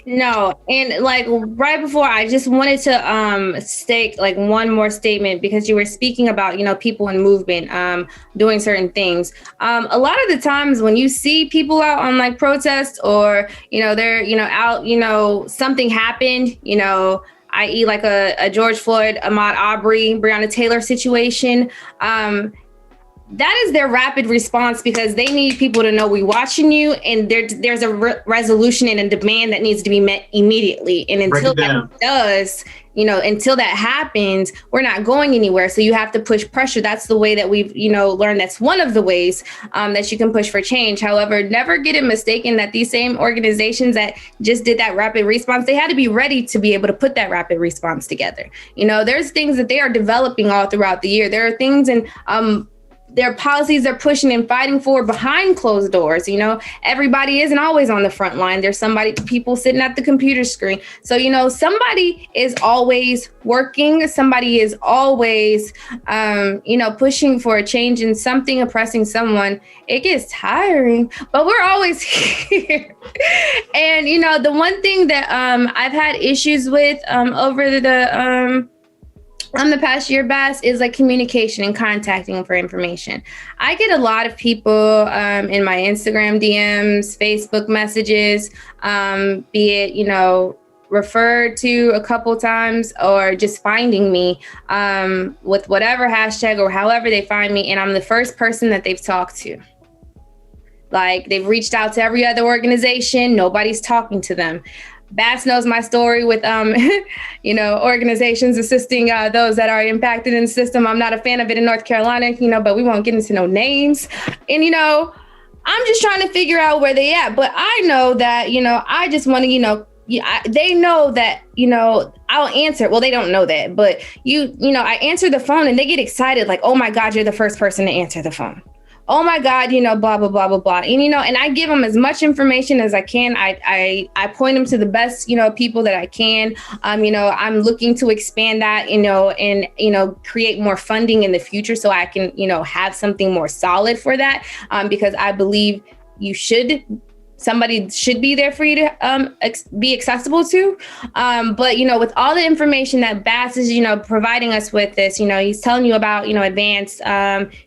No, and like right before, I just wanted to state like one more statement, because you were speaking about, people in movement doing certain things. A lot of the times when you see people out on like protests, or they're out, something happened, i.e. like a George Floyd, Ahmaud Arbery, Breonna Taylor situation. That is their rapid response, because they need people to know we're watching you, and there's a resolution and a demand that needs to be met immediately. And until that does, until that happens, we're not going anywhere. So you have to push pressure. That's the way that we've, learned. That's one of the ways that you can push for change. However, never get it mistaken that these same organizations that just did that rapid response, they had to be ready to be able to put that rapid response together. There's things that they are developing all throughout the year. There are things in their policies they're pushing and fighting for behind closed doors. You know, everybody isn't always on the front line. There's people sitting at the computer screen. So, you know, somebody is always working. Somebody is always, you know, pushing for a change in something, oppressing someone. It gets tiring, but we're always here. And, you know, the one thing that I've had issues with over the past year, Bass, is like communication and contacting for information. I get a lot of people in my Instagram DMs, Facebook messages, be it, you know, referred to a couple times or just finding me with whatever hashtag or however they find me. And I'm the first person that they've talked to. Like, they've reached out to every other organization. Nobody's talking to them. Bass knows my story with, you know, organizations assisting those that are impacted in the system. I'm not a fan of it in North Carolina, you know, but we won't get into no names. And, you know, I'm just trying to figure out where they at. But I know that, you know, I just want to, you know, they know that, you know, I'll answer. Well, they don't know that, but you know, I answer the phone and they get excited. Like, oh my God, you're the first person to answer the phone. Oh my God, you know, blah, blah, blah, blah, blah. And, you know, and I give them as much information as I can. I point them to the best, you know, people that I can. You know, I'm looking to expand that, you know, and, you know, create more funding in the future so I can, you know, have something more solid for that. Because I believe somebody should be there for you to be accessible to. But, you know, with all the information that Bass is, you know, providing us with this, you know, he's telling you about, you know, Advance,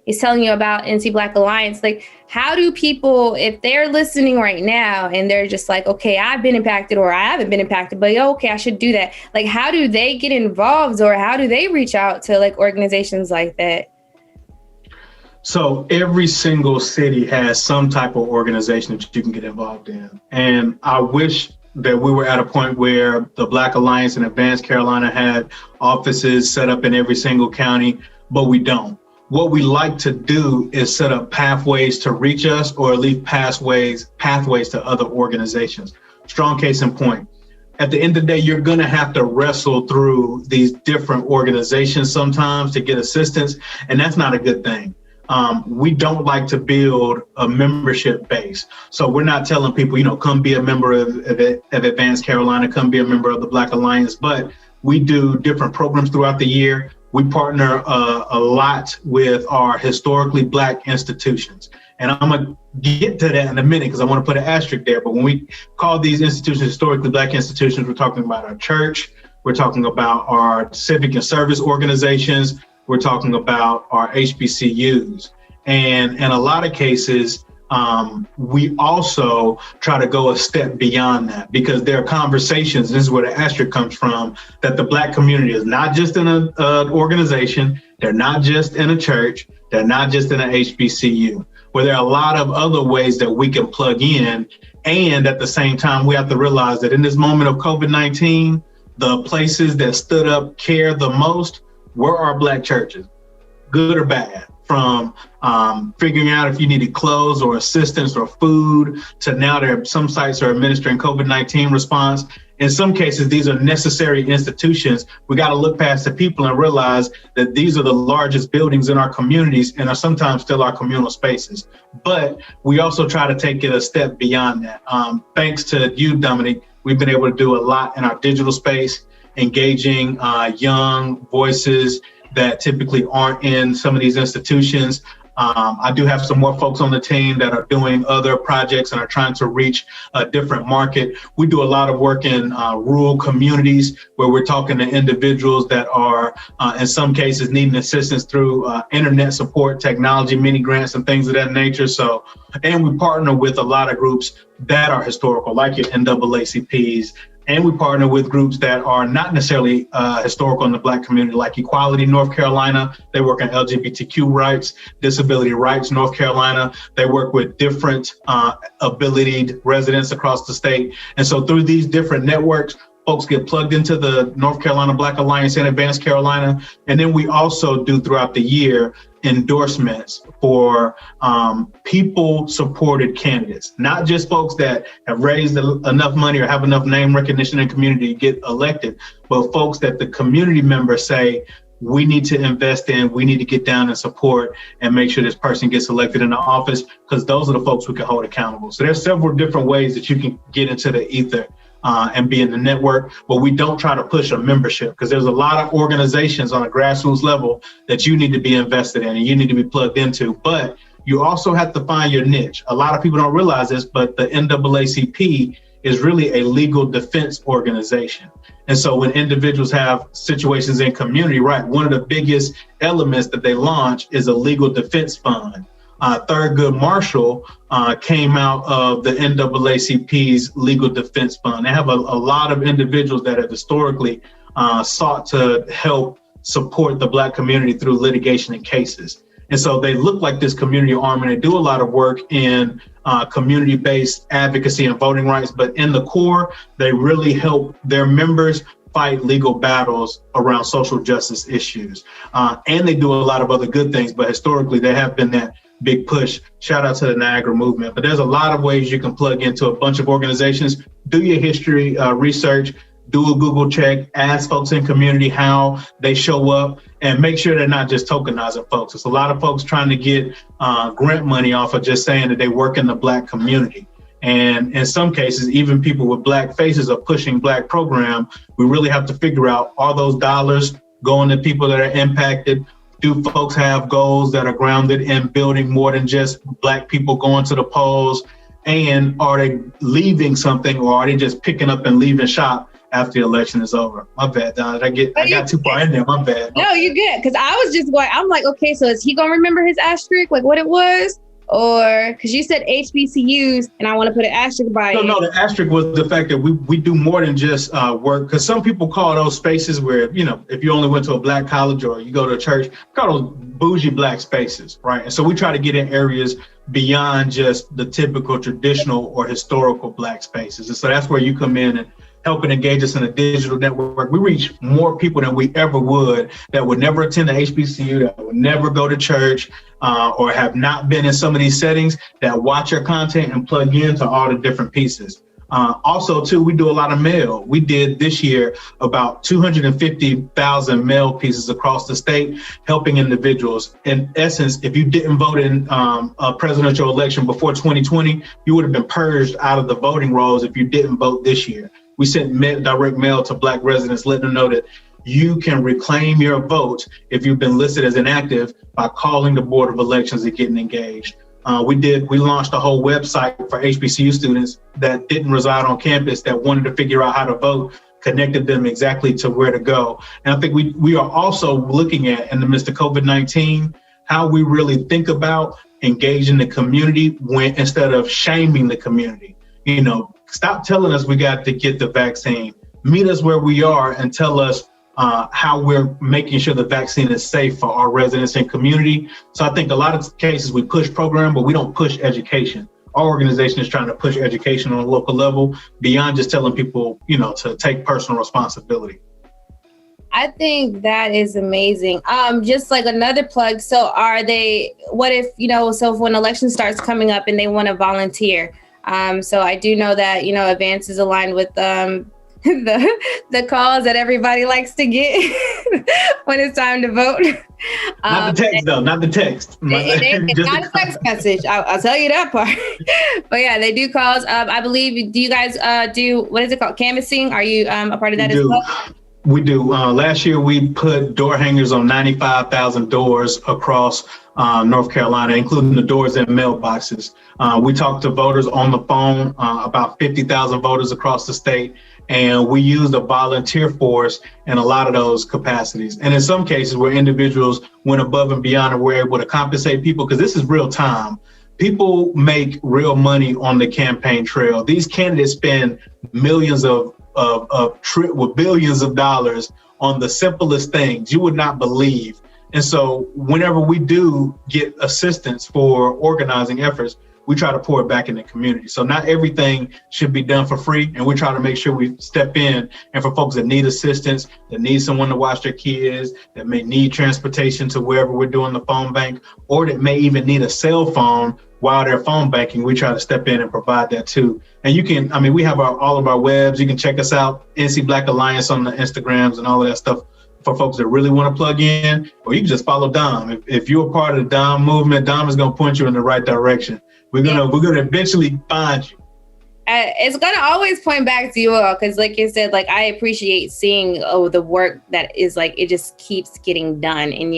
he's telling you about NC Black Alliance. Like, how do people, if they're listening right now and they're just like, okay, I've been impacted or I haven't been impacted, but okay, I should do that. Like, how do they get involved or how do they reach out to like organizations like that? So every single city has some type of organization that you can get involved in. And I wish that we were at a point where the Black Alliance in Advanced Carolina had offices set up in every single county, but we don't. What we like to do is set up pathways to reach us or leave pathways to other organizations. Strong case in point. At the end of the day, you're going to have to wrestle through these different organizations sometimes to get assistance, and that's not a good thing. We don't like to build a membership base. So we're not telling people, you know, come be a member of Advanced Carolina, come be a member of the Black Alliance, but we do different programs throughout the year. We partner a lot with our historically Black institutions. And I'm going to get to that in a minute because I want to put an asterisk there. But when we call these institutions historically Black institutions, we're talking about our church, we're talking about our civic and service organizations, we're talking about our HBCUs. And in a lot of cases, we also try to go a step beyond that because there are conversations, this is where the asterisk comes from, that the Black community is not just in an organization, they're not just in a church, they're not just in an HBCU, where there are a lot of other ways that we can plug in. And at the same time, we have to realize that in this moment of COVID-19, the places that stood up, care the most, were our Black churches, good or bad, from figuring out if you needed clothes or assistance or food to now some sites are administering COVID-19 response. In some cases, these are necessary institutions. We got to look past the people and realize that these are the largest buildings in our communities and are sometimes still our communal spaces. But we also try to take it a step beyond that. Thanks to you, Dominique, we've been able to do a lot in our digital space, engaging young voices that typically aren't in some of these institutions. I do have some more folks on the team that are doing other projects and are trying to reach a different market. We do a lot of work in rural communities where we're talking to individuals that are, in some cases, needing assistance through internet support, technology, mini grants, and things of that nature. So, and we partner with a lot of groups that are historical, like your NAACPs, and we partner with groups that are not necessarily historical in the Black community, like Equality North Carolina. They work on LGBTQ rights, disability rights North Carolina. They work with different abilitied residents across the state. And so through these different networks, folks get plugged into the North Carolina Black Alliance in Advanced Carolina. And then we also do throughout the year endorsements for people-supported candidates, not just folks that have raised enough money or have enough name recognition in the community to get elected, but folks that the community members say, we need to invest in, we need to get down and support and make sure this person gets elected in the office, because those are the folks we can hold accountable. So there's several different ways that you can get into the ether and be in the network, but we don't try to push a membership, because there's a lot of organizations on a grassroots level that you need to be invested in and you need to be plugged into. But you also have to find your niche. A lot of people don't realize this, but the NAACP is really a legal defense organization. And so when individuals have situations in community, right, one of the biggest elements that they launch is a legal defense fund. Thurgood Marshall came out of the NAACP's legal defense fund. They have a lot of individuals that have historically sought to help support the Black community through litigation and cases. And so they look like this community arm, and they do a lot of work in community-based advocacy and voting rights. But in the core, they really help their members fight legal battles around social justice issues. And they do a lot of other good things, but historically they have been that big push. Shout out to the Niagara movement. But there's a lot of ways you can plug into a bunch of organizations. Do your history research, do a Google check, ask folks in community how they show up, and make sure they're not just tokenizing folks. It's a lot of folks trying to get grant money off of just saying that they work in the Black community. And in some cases, even people with Black faces are pushing Black program. We really have to figure out, are those dollars going to people that are impacted? Do folks have goals that are grounded in building more than just Black people going to the polls? And are they leaving something, or are they just picking up and leaving shop after the election is over? My bad, Don. I got too far in there. My bad. No, you're good. Because I was just going, I'm like, okay, so is he going to remember his asterisk, like what it was? Or because you said HBCUs, and I want to put an asterisk by it. No, the asterisk was the fact that we do more than just work. Because some people call those spaces where, you know, if you only went to a Black college or you go to a church, call those bougie Black spaces, right? And so we try to get in areas beyond just the typical traditional or historical Black spaces. And so that's where you come in and help and engage us in a digital network. We reach more people than we ever would that would never attend the HBCU, that would never go to church, or have not been in some of these settings, that watch our content and plug into all the different pieces. Also, too, we do a lot of mail. We did this year about 250,000 mail pieces across the state, helping individuals. In essence, if you didn't vote in a presidential election before 2020, you would have been purged out of the voting rolls if you didn't vote this year. We sent direct mail to Black residents, letting them know that you can reclaim your vote if you've been listed as inactive by calling the Board of Elections and getting engaged. We launched a whole website for HBCU students that didn't reside on campus that wanted to figure out how to vote, connected them exactly to where to go. And I think we are also looking at, in the midst of COVID-19, how we really think about engaging the community instead of shaming the community. You know, stop telling us we got to get the vaccine. Meet us where we are and tell us how we're making sure the vaccine is safe for our residents and community. So I think a lot of cases we push program, but we don't push education. Our organization is trying to push education on a local level beyond just telling people, you know, to take personal responsibility. I think that is amazing. Just like another plug. So what if, you know, so if when election starts coming up and they want to volunteer? So I do know that, you know, Advance is aligned with the calls that everybody likes to get when it's time to vote. Not the text, though. Not the text. It's not a text message. I'll tell you that part. But yeah, they do calls. I believe. Do you guys do, what is it called? Canvassing? Are you a part of that as well? We do. Last year, we put door hangers on 95,000 doors across North Carolina, including the doors and mailboxes. We talked to voters on the phone, about 50,000 voters across the state, and we used a volunteer force in a lot of those capacities. And in some cases where individuals went above and beyond and were able to compensate people, because this is real time. People make real money on the campaign trail. These candidates spend millions with billions of dollars on the simplest things you would not believe. And so whenever we do get assistance for organizing efforts, we try to pour it back in the community. So not everything should be done for free. And we try to make sure we step in. And for folks that need assistance, that need someone to watch their kids, that may need transportation to wherever we're doing the phone bank, or that may even need a cell phone while they're phone banking, we try to step in and provide that too. And you can, we have all of our webs. You can check us out, NC Black Alliance on the Instagrams and all of that stuff. for folks that really want to plug in, or you can just follow Dom. If you're a part of the Dom movement, Dom is going to point you in the right direction. We're gonna eventually find you. It's gonna always point back to you all, because like you said, like I appreciate seeing the work that is like it just keeps getting done, and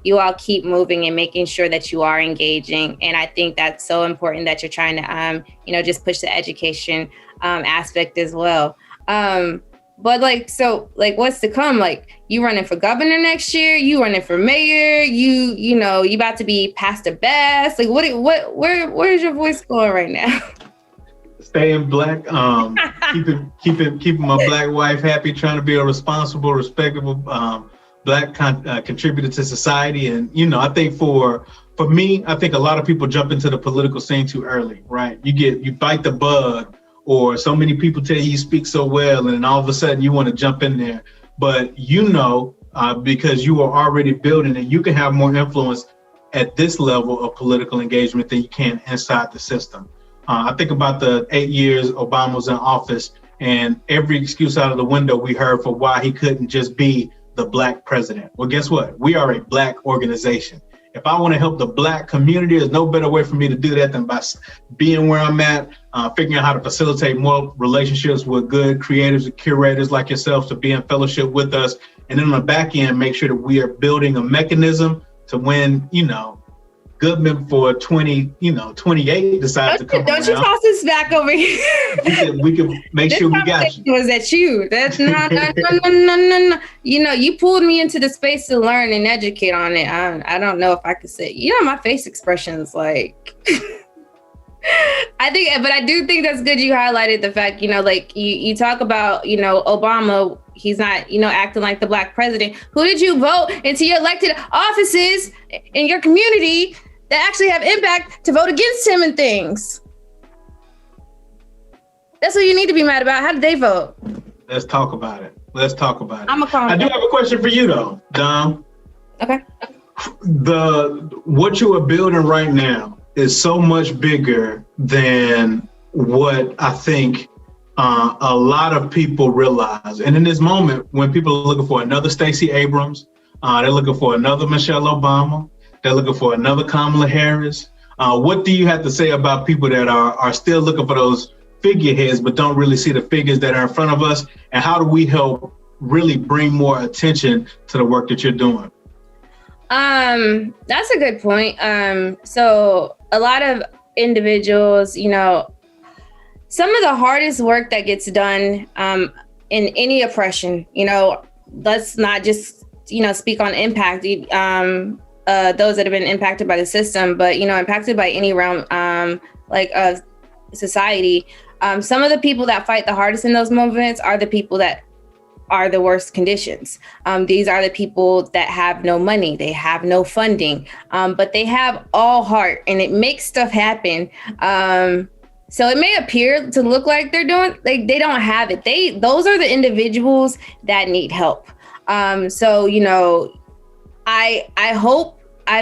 you all keep moving and making sure that you are engaging, and I think that's so important that you're trying to just push the education aspect as well. But like, so like, what's to come? Like, you running for governor next year? You running for mayor? You about to be Pastor Bass? Like, where's your voice going right now? Staying black, keeping my black wife happy, trying to be a responsible, respectable black contributor to society. And I think for me, I think a lot of people jump into the political scene too early, right? You bite the bug, or so many people tell you speak so well, and then all of a sudden you want to jump in there. But because you are already building it, you can have more influence at this level of political engagement than you can inside the system. I think about the 8 years Obama was in office, and every excuse out of the window we heard for why he couldn't just be the black president. Well, guess what? We are a black organization. If I want to help the black community, there's no better way for me to do that than by being where I'm at, figuring out how to facilitate more relationships with good creatives and curators like yourself to be in fellowship with us. And then on the back end, make sure that we are building a mechanism to when, Goodman for 28 decides to come around. Don't you toss this back over here. We can make sure we got you. Was that you? That's no. You pulled me into the space to learn and educate on it. I don't know if I could say, my face expressions like. But I do think that's good. You highlighted the fact, like you talk about, Obama, he's not, acting like the black president. Who did you vote into your elected offices in your community that actually have impact to vote against him and things? That's what you need to be mad about. How did they vote? Let's talk about it. I do have a question for you though, Dom. Okay. What you are building right now is so much bigger than what I think a lot of people realize. And in this moment, when people are looking for another Stacey Abrams, they're looking for another Michelle Obama, they're looking for another Kamala Harris. What do you have to say about people that are still looking for those figureheads, but don't really see the figures that are in front of us? And how do we help really bring more attention to the work that you're doing? That's a good point. So a lot of individuals, some of the hardest work that gets done in any oppression, let's not just, speak on impact, those that have been impacted by the system, but, impacted by any realm of society. Some of the people that fight the hardest in those movements are the people that are the worst conditions. These are the people that have no money, they have no funding, but they have all heart and it makes stuff happen. So it may appear to look like they don't have it. Those are the individuals that need help. I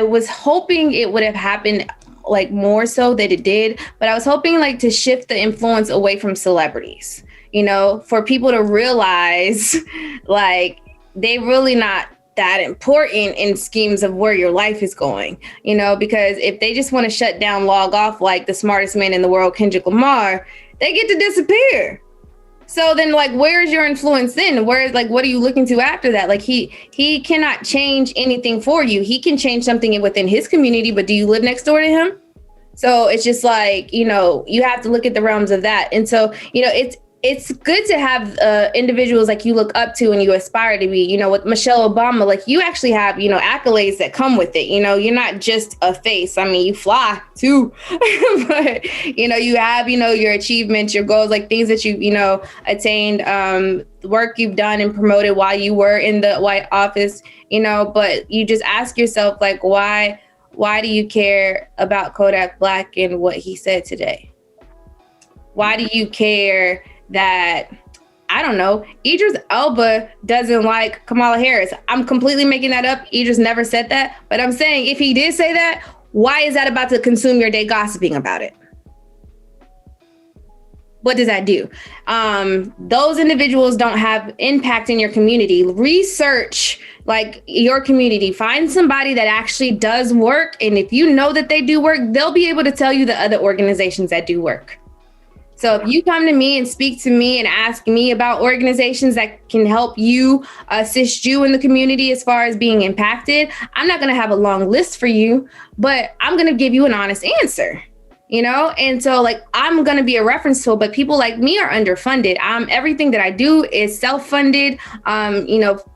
was hoping it would have happened like more so than it did, but I was hoping like to shift the influence away from celebrities, for people to realize like they really not that important in schemes of where your life is going, because if they just want to shut down, log off like the smartest man in the world, Kendrick Lamar, they get to disappear. So then like, where's your influence then? What are you looking to after that? Like he cannot change anything for you. He can change something within his community, but do you live next door to him? So it's just like, you have to look at the realms of that. And so, it's good to have individuals like you look up to and you aspire to be, with Michelle Obama, like you actually have, accolades that come with it. You're not just a face. I mean, you fly too, but, you have, your achievements, your goals, like things that you, attained, work you've done and promoted while you were in the White Office, but you just ask yourself, like, why do you care about Kodak Black and what he said today? Why do you care that, I don't know, Idris Elba doesn't like Kamala Harris? I'm completely making that up. Idris never said that. But I'm saying if he did say that, why is that about to consume your day gossiping about it? what does that do? Those individuals don't have impact in your community. Research like your community, find somebody that actually does work. And if you know that they do work, they'll be able to tell you the other organizations that do work. So if you come to me and speak to me and ask me about organizations that can help you, assist you in the community as far as being impacted, I'm not going to have a long list for you, but I'm going to give you an honest answer. You know, and so like I'm going to be a reference tool, but people like me are underfunded. Everything that I do is self-funded,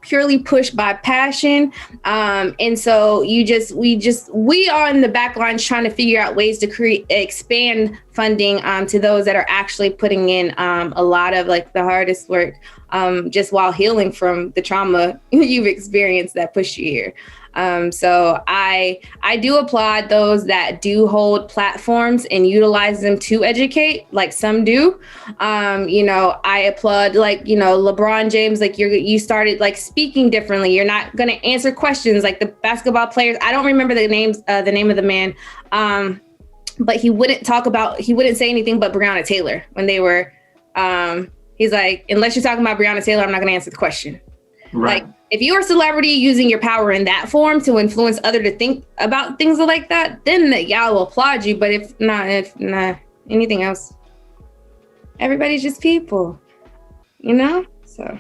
purely pushed by passion. And so we are in the back lines trying to figure out ways to expand funding to those that are actually putting in a lot of like the hardest work just while healing from the trauma you've experienced that pushed you here. So I do applaud those that do hold platforms and utilize them to educate, like some do. I applaud LeBron James, like you started like speaking differently. You're not going to answer questions like the basketball players. I don't remember the name of the man. But he wouldn't say anything but Breonna Taylor when they were, he's like, unless you're talking about Breonna Taylor, I'm not going to answer the question. Right. Like, if you're a celebrity using your power in that form to influence others to think about things like that, then y'all will applaud you. But if not anything else, everybody's just people, So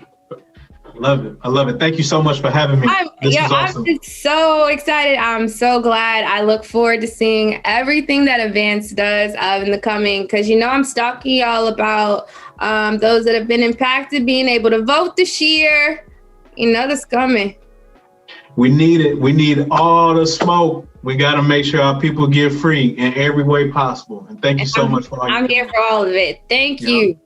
I love it. Thank you so much for having me. This is awesome. I'm just so excited. I'm so glad. I look forward to seeing everything that Advance does in the coming, because I'm stalking y'all about those that have been impacted being able to vote this year. That's coming. We need it. We need all the smoke. We got to make sure our people get free in every way possible. And thank you so much for all I'm here for all of it. Thank you.